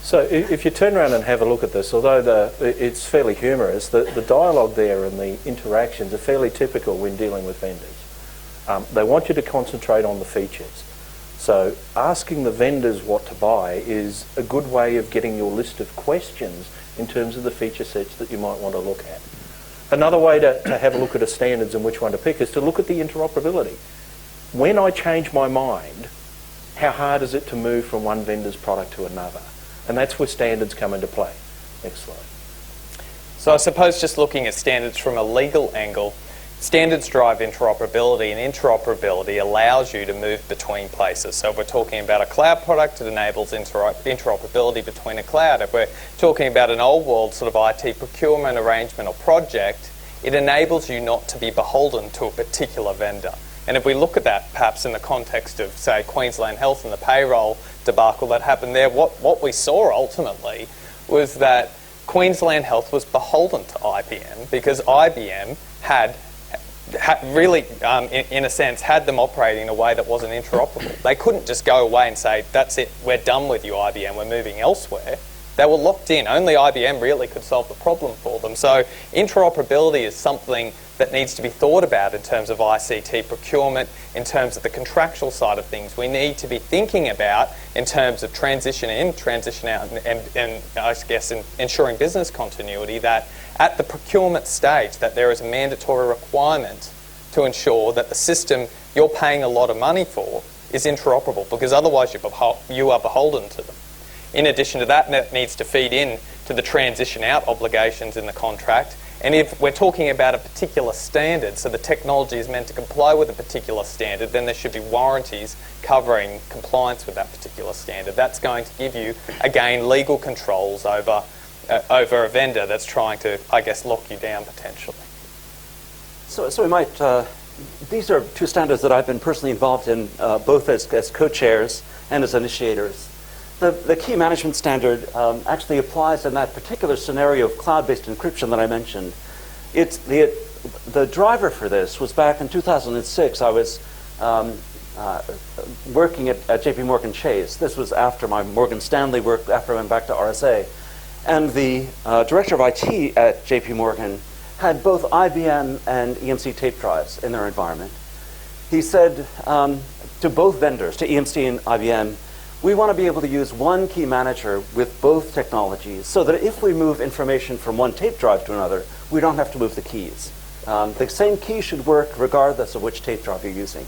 So if you turn around and have a look at this, although it's fairly humorous, the dialogue there and the interactions are fairly typical when dealing with vendors. They want you to concentrate on the features. So asking the vendors what to buy is a good way of getting your list of questions in terms of the feature sets that you might want to look at. Another way to have a look at a standards and which one to pick is to look at the interoperability. When I change my mind, how hard is it to move from one vendor's product to another? And that's where standards come into play. Next slide. So I suppose just looking at standards from a legal angle, standards drive interoperability, and interoperability allows you to move between places. So if we're talking about a cloud product, it enables interoperability between a cloud. If we're talking about an old world sort of IT procurement arrangement or project, it enables you not to be beholden to a particular vendor. And if we look at that perhaps in the context of, say, Queensland Health and the payroll debacle that happened there, what we saw ultimately was that Queensland Health was beholden to IBM because IBM had really, in a sense, had them operating in a way that wasn't interoperable. They couldn't just go away and say, that's it, we're done with you, IBM, we're moving elsewhere. They were locked in. Only IBM really could solve the problem for them. So interoperability is something that needs to be thought about in terms of ICT procurement, in terms of the contractual side of things. We need to be thinking about in terms of transition in, transition out, and I guess ensuring business continuity, that at the procurement stage that there is a mandatory requirement to ensure that the system you're paying a lot of money for is interoperable, because otherwise you are beholden to them. In addition to that, that needs to feed in to the transition out obligations in the contract. And if we're talking about a particular standard, so the technology is meant to comply with a particular standard, then there should be warranties covering compliance with that particular standard. That's going to give you, again, legal controls over a vendor that's trying to, I guess, lock you down potentially. So we might, these are two standards that I've been personally involved in, both as co-chairs and as initiators. The key management standard actually applies in that particular scenario of cloud-based encryption that I mentioned. It's the driver for this was back in 2006. I was working at JP Morgan Chase. This was after my Morgan Stanley work, after I went back to RSA. And the director of IT at JP Morgan had both IBM and EMC tape drives in their environment. He said to both vendors, to EMC and IBM, we want to be able to use one key manager with both technologies so that if we move information from one tape drive to another, we don't have to move the keys. The same key should work regardless of which tape drive you're using.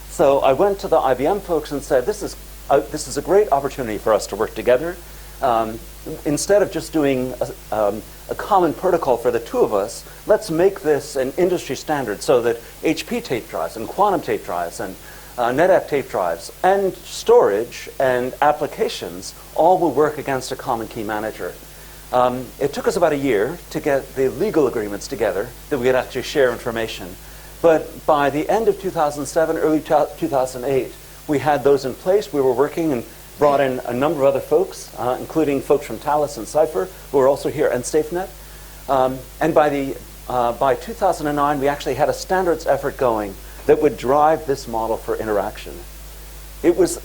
So I went to the IBM folks and said, this is a great opportunity for us to work together. Instead of just doing a common protocol for the two of us, let's make this an industry standard so that HP tape drives and Quantum tape drives and NetApp tape drives and storage and applications all will work against a common key manager. It took us about a year to get the legal agreements together that we could actually share information. But by the end of 2007, early 2008, we had those in place. We were working and brought in a number of other folks, including folks from Thales and Cypher, who are also here, and SafeNet. And by 2009, we actually had a standards effort going that would drive this model for interaction. It was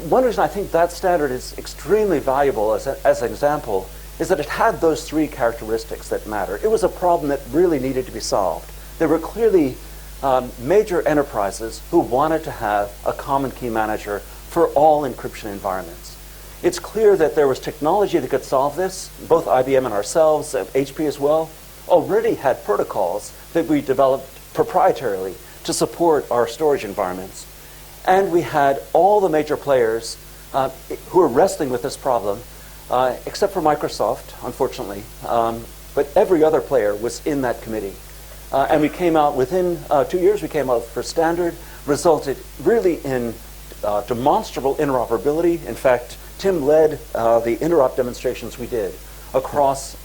one reason I think that standard is extremely valuable as an example is that it had those three characteristics that matter. It was a problem that really needed to be solved. There were clearly major enterprises who wanted to have a common key manager for all encryption environments. It's clear that there was technology that could solve this. Both IBM and ourselves, HP as well, already had protocols that we developed proprietarily to support our storage environments. And we had all the major players who were wrestling with this problem, except for Microsoft, unfortunately. But every other player was in that committee. And we came out within 2 years, we came out for standard, resulted really in demonstrable interoperability. In fact, Tim led the interop demonstrations we did across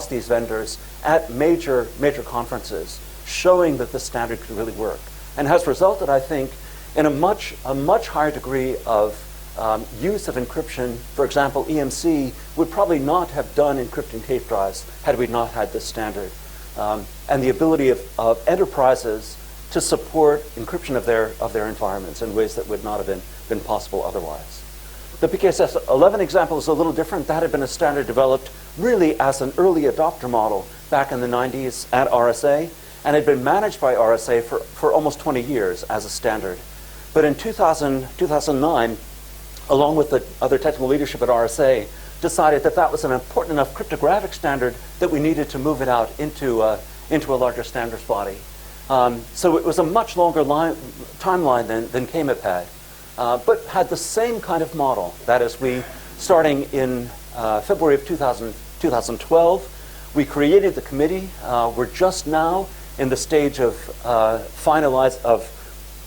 these vendors at major conferences, showing that the standard could really work, and has resulted, I think, in a much higher degree of use of encryption. For example, EMC would probably not have done encrypting tape drives had we not had this standard, and the ability of enterprises to support encryption of their environments in ways that would not have been been possible otherwise. The PKSS 11 example is a little different. That had been a standard developed really as an early adopter model back in the 90s at RSA, and had been managed by RSA for almost 20 years as a standard. But in 2009, along with the other technical leadership at RSA, decided that that was an important enough cryptographic standard that we needed to move it out into a larger standards body. So it was a much longer timeline than KMIP had, but had the same kind of model. That is, starting in February of 2012, we created the committee. We're just now in the stage of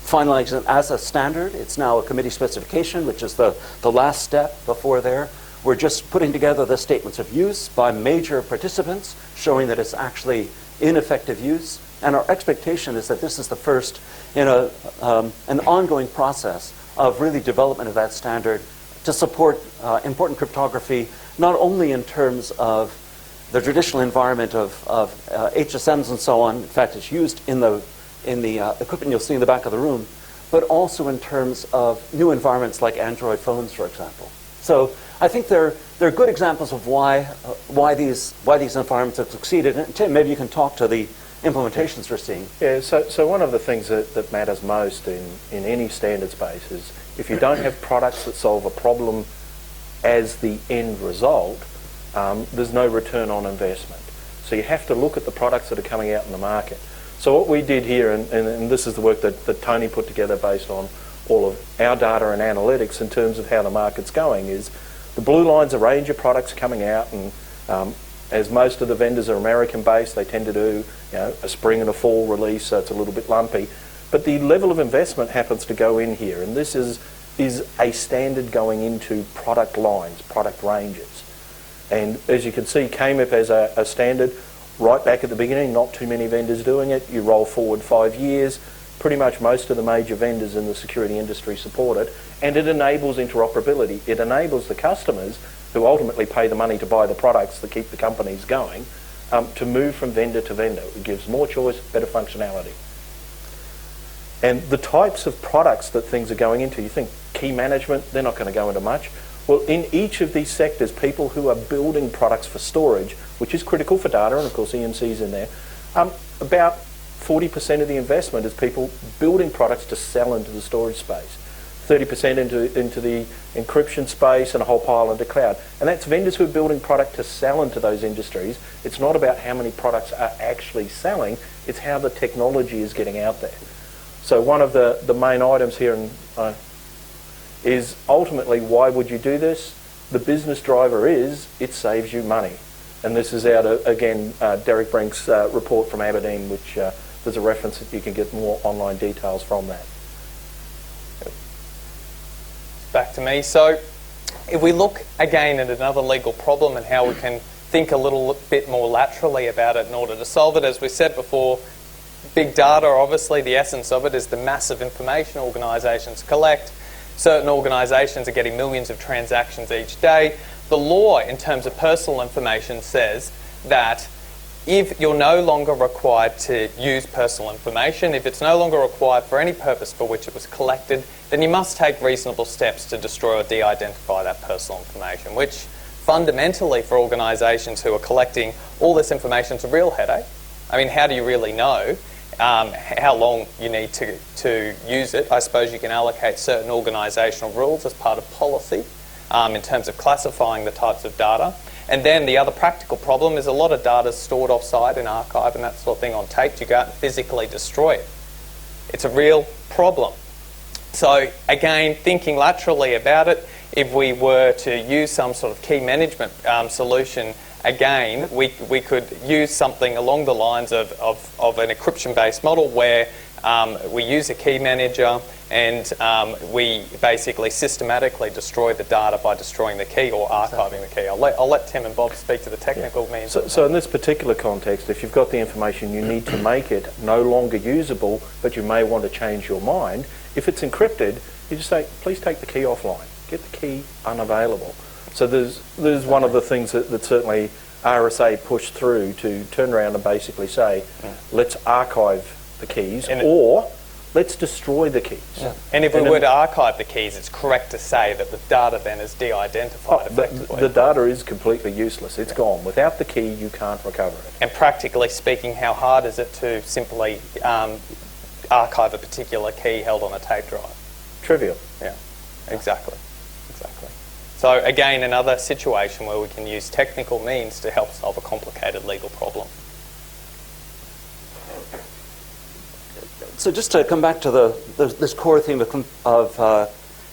finalizing it as a standard. It's now a committee specification, which is the last step before there. We're just putting together the statements of use by major participants, showing that it's actually in effective use. And our expectation is that this is the first in an ongoing process of really development of that standard to support important cryptography, not only in terms of the traditional environment of HSMs and so on. In fact, it's used in the equipment you'll see in the back of the room, but also in terms of new environments like Android phones, for example. So I think they're good examples of why these environments have succeeded. And Tim, maybe you can talk to the implementations we're seeing. Yeah, so one of the things that matters most in any standard space is if you don't have products that solve a problem as the end result, there's no return on investment. So you have to look at the products that are coming out in the market. So what we did here, and this is the work that Tony put together based on all of our data and analytics in terms of how the market's going, is the blue line's a range of products coming out, and as most of the vendors are American-based, they tend to do a spring and a fall release, so it's a little bit lumpy. But the level of investment happens to go in here, and this is a standard going into product lines, product ranges. And as you can see, KMIP as a standard, right back at the beginning, not too many vendors doing it. You roll forward 5 years, pretty much most of the major vendors in the security industry support it, and it enables interoperability. It enables the customers, who ultimately pay the money to buy the products that keep the companies going, to move from vendor to vendor. It gives more choice, better functionality. And the types of products that things are going into, you think key management, they're not going to go into much. Well, in each of these sectors, people who are building products for storage, which is critical for data, and of course EMC's in there, about 40% of the investment is people building products to sell into the storage space, 30% into the encryption space, and a whole pile into cloud. And that's vendors who are building product to sell into those industries. It's not about how many products are actually selling, it's how the technology is getting out there. So one of the main items here is ultimately, why would you do this? The business driver is, it saves you money. And this is out of, again, Derek Brink's report from Aberdeen, which there's a reference that you can get more online details from that. Back to me. So if we look again at another legal problem and how we can think a little bit more laterally about it in order to solve it, as we said before, big data, obviously the essence of it is the massive information organisations collect. Certain organisations are getting millions of transactions each day. The law, in terms of personal information, says that if you're no longer required to use personal information, if it's no longer required for any purpose for which it was collected, then you must take reasonable steps to destroy or de-identify that personal information, which fundamentally for organisations who are collecting all this information is a real headache. I mean, how do you really know how long you need to use it? I suppose you can allocate certain organisational rules as part of policy in terms of classifying the types of data. And then the other practical problem is a lot of data is stored offsite in archive and that sort of thing on tape. You go out and physically destroy it. It's a real problem. So again, thinking laterally about it, if we were to use some sort of key management solution, again, we could use something along the lines of an encryption-based model where we use a key manager and we basically systematically destroy the data by destroying the key or archiving the key. I'll let Tim and Bob speak to the technical means. So in this particular context, if you've got the information, you need to make it no longer usable, but you may want to change your mind. If it's encrypted, you just say, please take the key offline. Get the key unavailable. So there's one of the things that certainly RSA pushed through to turn around and basically say, let's archive the keys, or let's destroy the keys. And if we were to archive the keys, it's correct to say that the data then is de-identified effectively. The data is completely useless. It's gone. Without the key, you can't recover it. And practically speaking, how hard is it to simply archive a particular key held on a tape drive? Trivial. Yeah, exactly. So again, another situation where we can use technical means to help solve a complicated legal problem. So just to come back to this core theme of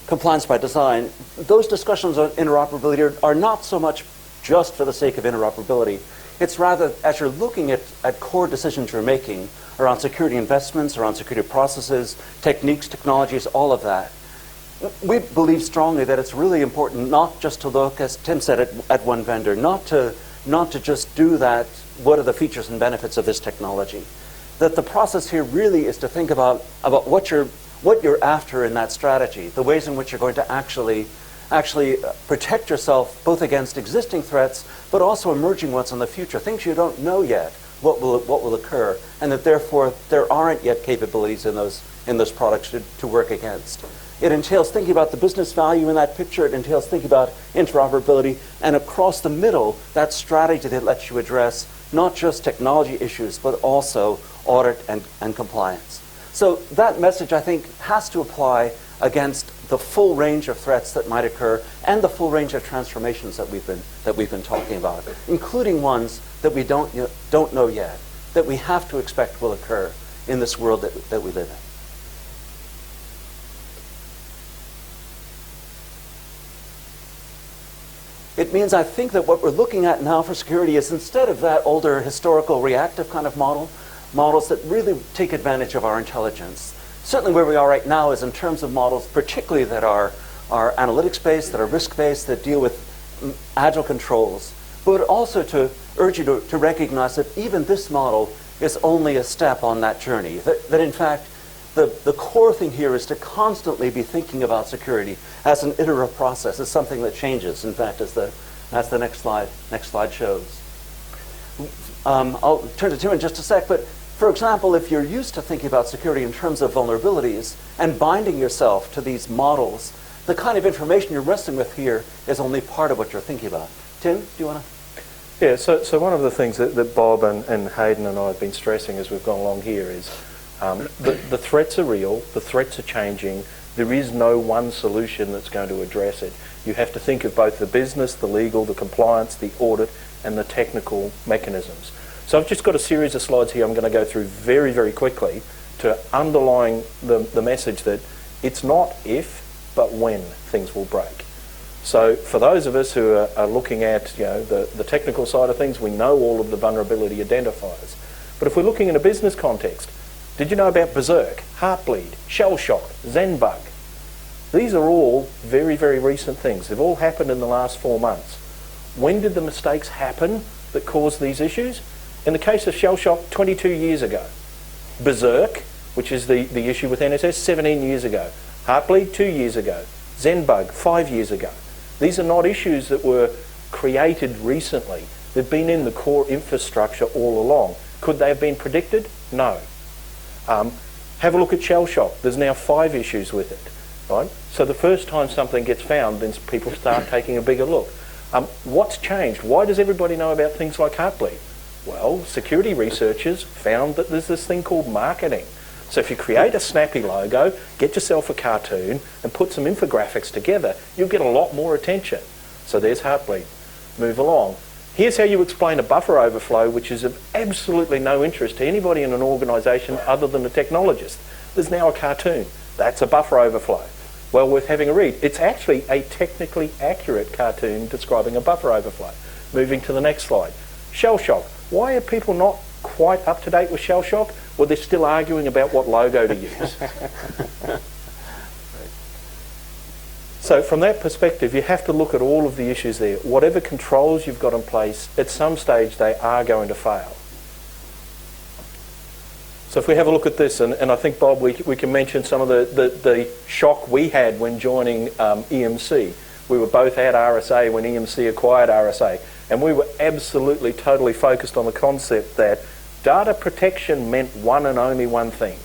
compliance by design, those discussions on interoperability are not so much just for the sake of interoperability. It's rather, as you're looking at core decisions you're making around security investments, around security processes, techniques, technologies, all of that, we believe strongly that it's really important not just to look, as Tim said, at one vendor, not to just do that, what are the features and benefits of this technology. That the process here really is to think about what you're after in that strategy, the ways in which you're going to actually protect yourself both against existing threats, but also emerging ones in the future, things you don't know yet what will occur, and that therefore there aren't yet capabilities in those products to work against. It entails thinking about the business value in that picture. It entails thinking about interoperability, and across the middle, that strategy that lets you address not just technology issues, but also audit and compliance. So that message, I think, has to apply against the full range of threats that might occur and the full range of transformations that we've been talking about, including ones that we don't know yet, that we have to expect will occur in this world that we live in. It means, I think, that what we're looking at now for security is, instead of that older historical reactive kind of models that really take advantage of our intelligence. Certainly where we are right now is in terms of models, particularly that are analytics-based, that are risk-based, that deal with agile controls, but also to urge you to recognize that even this model is only a step on that journey. That in fact, the core thing here is to constantly be thinking about security as an iterative process, as something that changes, in fact, as the next slide shows. I'll turn to Tim in just a sec, but for example, if you're used to thinking about security in terms of vulnerabilities and binding yourself to these models, the kind of information you're wrestling with here is only part of what you're thinking about. Tim, do you want to? Yeah, so one of the things that Bob and Hayden and I have been stressing as we've gone along here is the threats are real, the threats are changing. There is no one solution that's going to address it. You have to think of both the business, the legal, the compliance, the audit, and the technical mechanisms. So I've just got a series of slides here I'm going to go through very, very quickly to underline the message that it's not if, but when things will break. So for those of us who are looking at the technical side of things, we know all of the vulnerability identifiers. But if we're looking in a business context, did you know about Berserk, Heartbleed, Shellshock, Zenbug? These are all very, very recent things. They've all happened in the last 4 months. When did the mistakes happen that caused these issues? In the case of Shellshock, 22 years ago. Berserk, which is the issue with NSS, 17 years ago. Heartbleed, 2 years ago. Zenbug, 5 years ago. These are not issues that were created recently. They've been in the core infrastructure all along. Could they have been predicted? No. Have a look at Shellshock. There's now 5 issues with it, right? So the first time something gets found, then people start taking a bigger look. What's changed? Why does everybody know about things like Heartbleed? Well, security researchers found that there's this thing called marketing. So if you create a snappy logo, get yourself a cartoon, and put some infographics together, you'll get a lot more attention. So there's Heartbleed. Move along. Here's how you explain a buffer overflow, which is of absolutely no interest to anybody in an organisation other than a technologist. There's now a cartoon. That's a buffer overflow. Well worth having a read. It's actually a technically accurate cartoon describing a buffer overflow. Moving to the next slide. Shellshock. Why are people not quite up to date with Shellshock? Well, they're still arguing about what logo to use. So from that perspective, you have to look at all of the issues there. Whatever controls you've got in place, at some stage they are going to fail. So if we have a look at this, and I think, Bob, we can mention some of the shock we had when joining EMC. We were both at RSA when EMC acquired RSA, and we were absolutely, totally focused on the concept that data protection meant one and only one thing.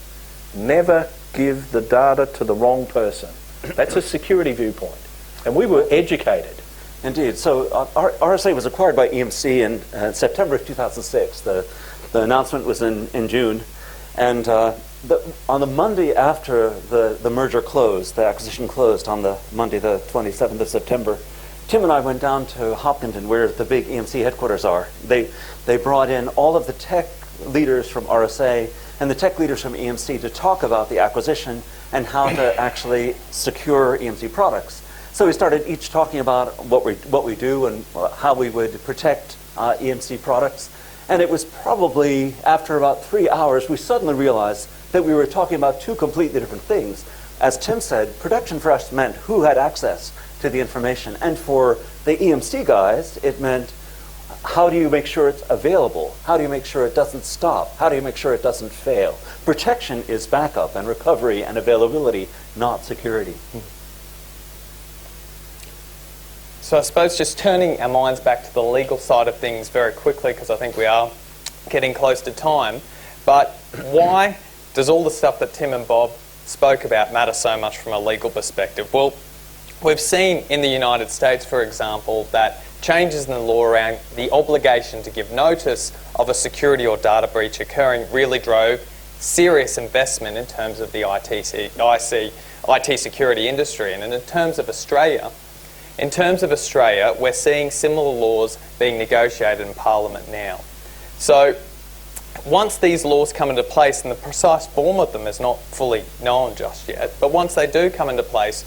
Never, give the data to the wrong person. That's a security viewpoint. And we were educated. Indeed. So RSA was acquired by EMC in September of 2006. The announcement was in June. And on the Monday after the merger closed, the acquisition closed on the Monday, the 27th of September, Tim and I went down to Hopkinton, where the big EMC headquarters are. They brought in all of the tech leaders from RSA and the tech leaders from EMC to talk about the acquisition and how to actually secure EMC products. So we started each talking about what we do and how we would protect EMC products. And it was probably after about 3 hours, we suddenly realized that we were talking about two completely different things. As Tim said, protection for us meant who had access to the information. And for the EMC guys, it meant how do you make sure it's available? How do you make sure it doesn't stop? How do you make sure it doesn't fail? Protection is backup and recovery and availability, not security. So I suppose just turning our minds back to the legal side of things very quickly, because I think we are getting close to time. But why does all the stuff that Tim and Bob spoke about matter so much from a legal perspective? Well, we've seen in the United States, for example, that changes in the law around the obligation to give notice of a security or data breach occurring really drove serious investment in terms of the IT security industry. And in terms of Australia, we're seeing similar laws being negotiated in Parliament now. So once these laws come into place, and the precise form of them is not fully known just yet, but once they do come into place,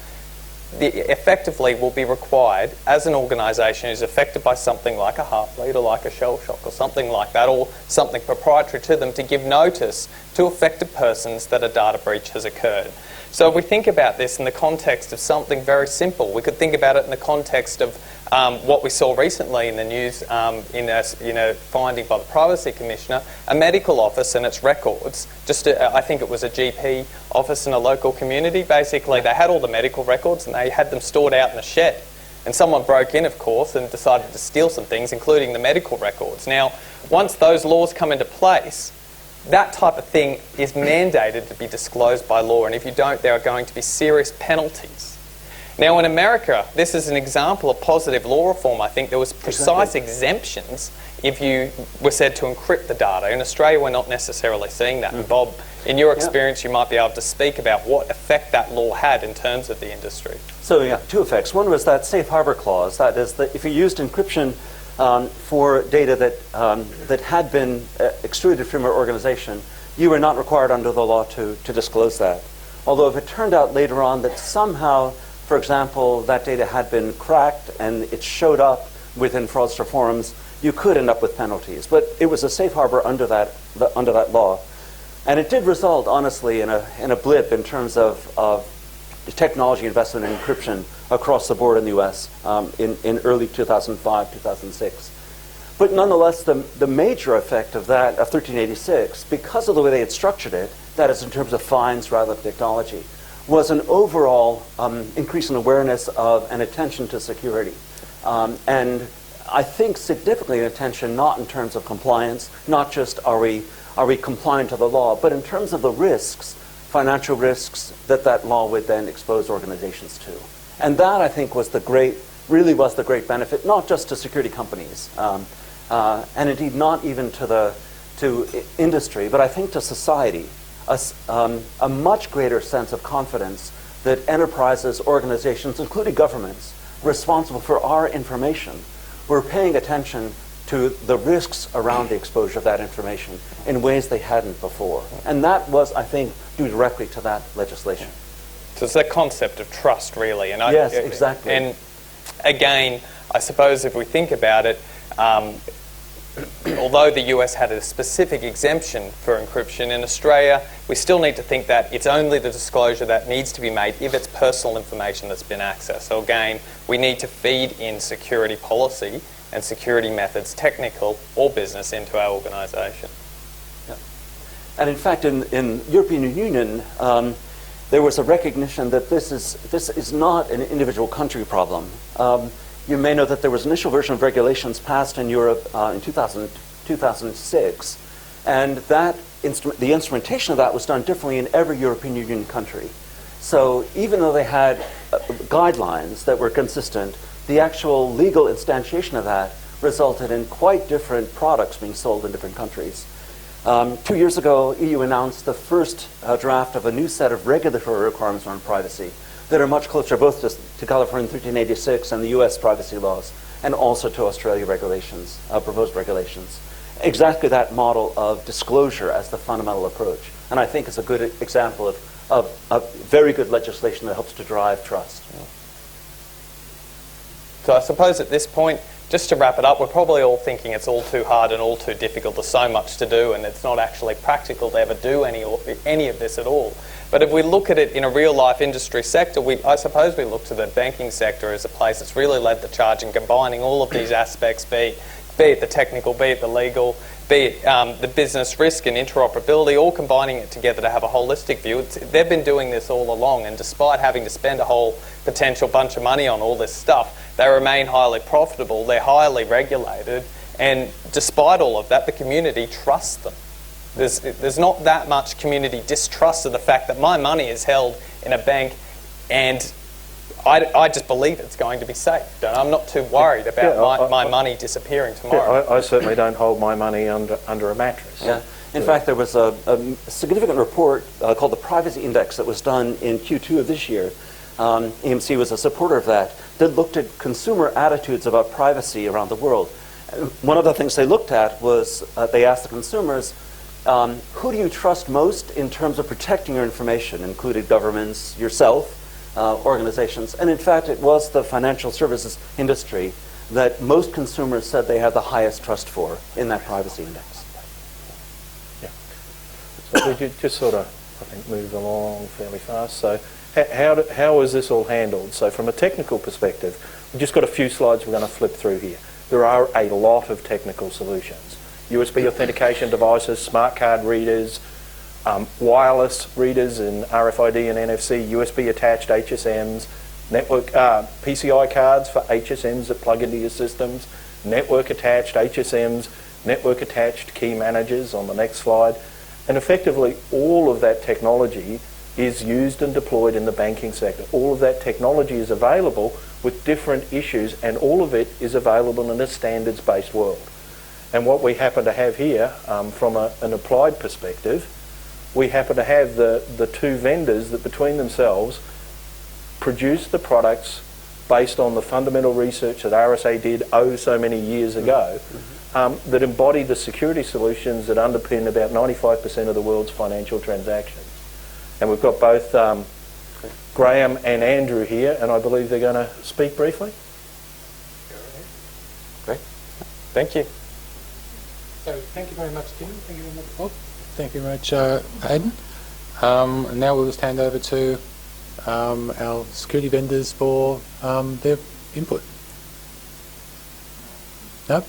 effectively will be required as an organisation who's affected by something like a Heartbleed or like a shell shock or something like that, or something proprietary to them, to give notice to affected persons that a data breach has occurred. So if we think about this in the context of something very simple, we could think about it in the context of what we saw recently in the news in a finding by the Privacy Commissioner, a medical office and its records, I think it was a GP office in a local community. Basically, they had all the medical records and they had them stored out in a shed. And someone broke in, of course, and decided to steal some things, including the medical records. Now, once those laws come into place, that type of thing is mandated to be disclosed by law, and if you don't, there are going to be serious penalties. Now, in America, this is an example of positive law reform. I think there was precise exemptions if you were said to encrypt the data. In Australia, we're not necessarily seeing that. And Bob, in your experience, you might be able to speak about what effect that law had in terms of the industry. So, yeah, two effects. One was that safe harbor clause. That is, that if you used encryption for data that had been extruded from your organization, you were not required under the law to disclose that. Although if it turned out later on that somehow, for example, that data had been cracked and it showed up within fraudster forums, you could end up with penalties. But it was a safe harbor under that law. And it did result, honestly, in a blip in terms of technology investment in encryption across the board in the US in early 2005, 2006. But nonetheless, the major effect of that, of 1386, because of the way they had structured it, that is in terms of fines rather than technology, was an overall increase in awareness of and attention to security. And I think significantly attention not in terms of compliance, not just are we compliant to the law, but in terms of the risks, financial risks that law would then expose organizations to. And that, I think, really was the great benefit, not just to security companies, and indeed not even to industry, but I think to society, a much greater sense of confidence that enterprises, organizations, including governments, responsible for our information, were paying attention to the risks around the exposure of that information in ways they hadn't before. And that was, I think, due directly to that legislation. So it's that concept of trust, really. And yes, exactly. And again, I suppose if we think about it, although the US had a specific exemption for encryption, in Australia, we still need to think that it's only the disclosure that needs to be made if it's personal information that's been accessed. So again, we need to feed in security policy and security methods, technical or business, into our organisation. Yeah. And in fact, in European Union, there was a recognition that this is not an individual country problem. You may know that there was an initial version of regulations passed in Europe in 2006 And the instrumentation of that was done differently in every European Union country. So even though they had guidelines that were consistent, the actual legal instantiation of that resulted in quite different products being sold in different countries. 2 years ago, EU announced the first draft of a new set of regulatory requirements around privacy that are much closer both to California 1386 and the US privacy laws, and also to Australia regulations, proposed regulations. Exactly that model of disclosure as the fundamental approach. And I think it's a good example of very good legislation that helps to drive trust. So I suppose at this point, just to wrap it up, we're probably all thinking it's all too hard and all too difficult. There's so much to do, and it's not actually practical to ever do any of this at all. But if we look at it in a real-life industry sector, I suppose we look to the banking sector as a place that's really led the charge in combining all of these aspects, be it the technical, be it the legal, be it the business risk and interoperability, all combining it together to have a holistic view. They've been doing this all along, and despite having to spend a whole potential bunch of money on all this stuff, they remain highly profitable, they're highly regulated, and despite all of that, the community trusts them. There's not that much community distrust of the fact that my money is held in a bank, and I just believe it's going to be safe. I'm not too worried about my money disappearing tomorrow. Yeah, I certainly don't hold my money under a mattress. Yeah. In fact, there was a significant report called the Privacy Index that was done in Q2 of this year. EMC was a supporter of that looked at consumer attitudes about privacy around the world. One of the things they looked at was they asked the consumers, who do you trust most in terms of protecting your information, including governments, yourself, organizations. And in fact, it was the financial services industry that most consumers said they had the highest trust for in that privacy index. Yeah. So we just sort of, I think, move along fairly fast. So how is this all handled? So from a technical perspective, we've just got a few slides we're going to flip through here. There are a lot of technical solutions. USB authentication devices, smart card readers, wireless readers in RFID and NFC, USB attached HSMs, network PCI cards for HSMs that plug into your systems, network attached HSMs, network attached key managers on the next slide. And effectively all of that technology is used and deployed in the banking sector. All of that technology is available with different issues, and all of it is available in a standards-based world. And what we happen to have here, from an applied perspective, we happen to have the two vendors that between themselves produce the products based on the fundamental research that RSA did so many years ago, that embody the security solutions that underpin about 95% of the world's financial transactions. And we've got both Graham and Andrew here, and I believe they're going to speak briefly. Great. Thank you. So thank you very much, Tim. Thank you very much, Bob. Thank you very much, Aidan. Now we'll just hand over to our security vendors for their input. No?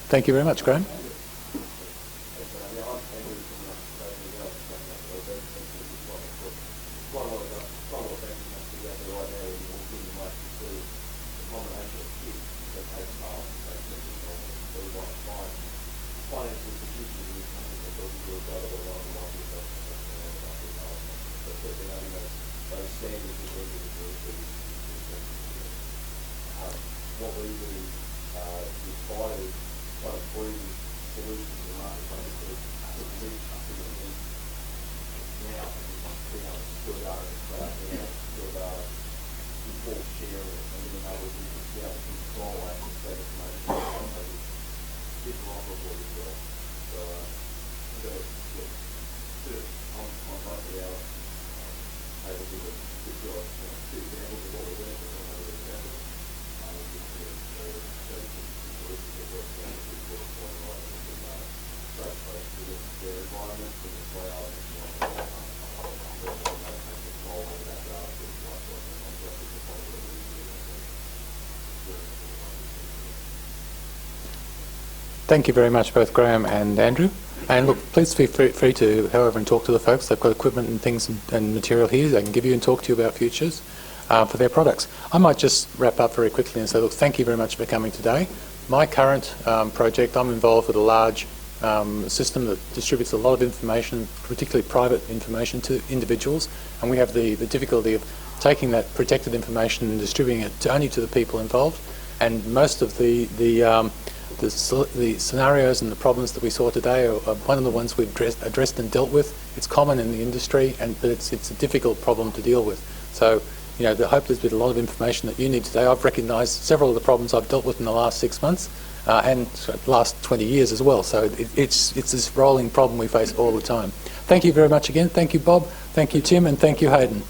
Thank you very much, Graham. What we do is try to bring solutions to the marketplace that meet customers' needs now, and being able to build our build our import share, and being able to be able to control access to that information. Interoperable as well. So I'm going to on both of our able to give two examples of what we're doing, but one other example. Their environment in the cloud Thank you very much, both Graham and Andrew. And look, please feel free to, however, and talk to the folks. They've got equipment and things and material here they can give you and talk to you about futures for their products. I might just wrap up very quickly and say, look, thank you very much for coming today. My current project, I'm involved with a large system that distributes a lot of information, particularly private information, to individuals, and we have the difficulty of taking that protected information and distributing it only to the people involved. And most of the scenarios and the problems that we saw today are one of the ones we've addressed and dealt with. It's common in the industry, but it's a difficult problem to deal with. So, you know, I hope there's been a lot of information that you need today. I've recognised several of the problems I've dealt with in the last 6 months and the last 20 years as well. So it's this rolling problem we face all the time. Thank you very much again. Thank you, Bob. Thank you, Tim, and thank you, Hayden.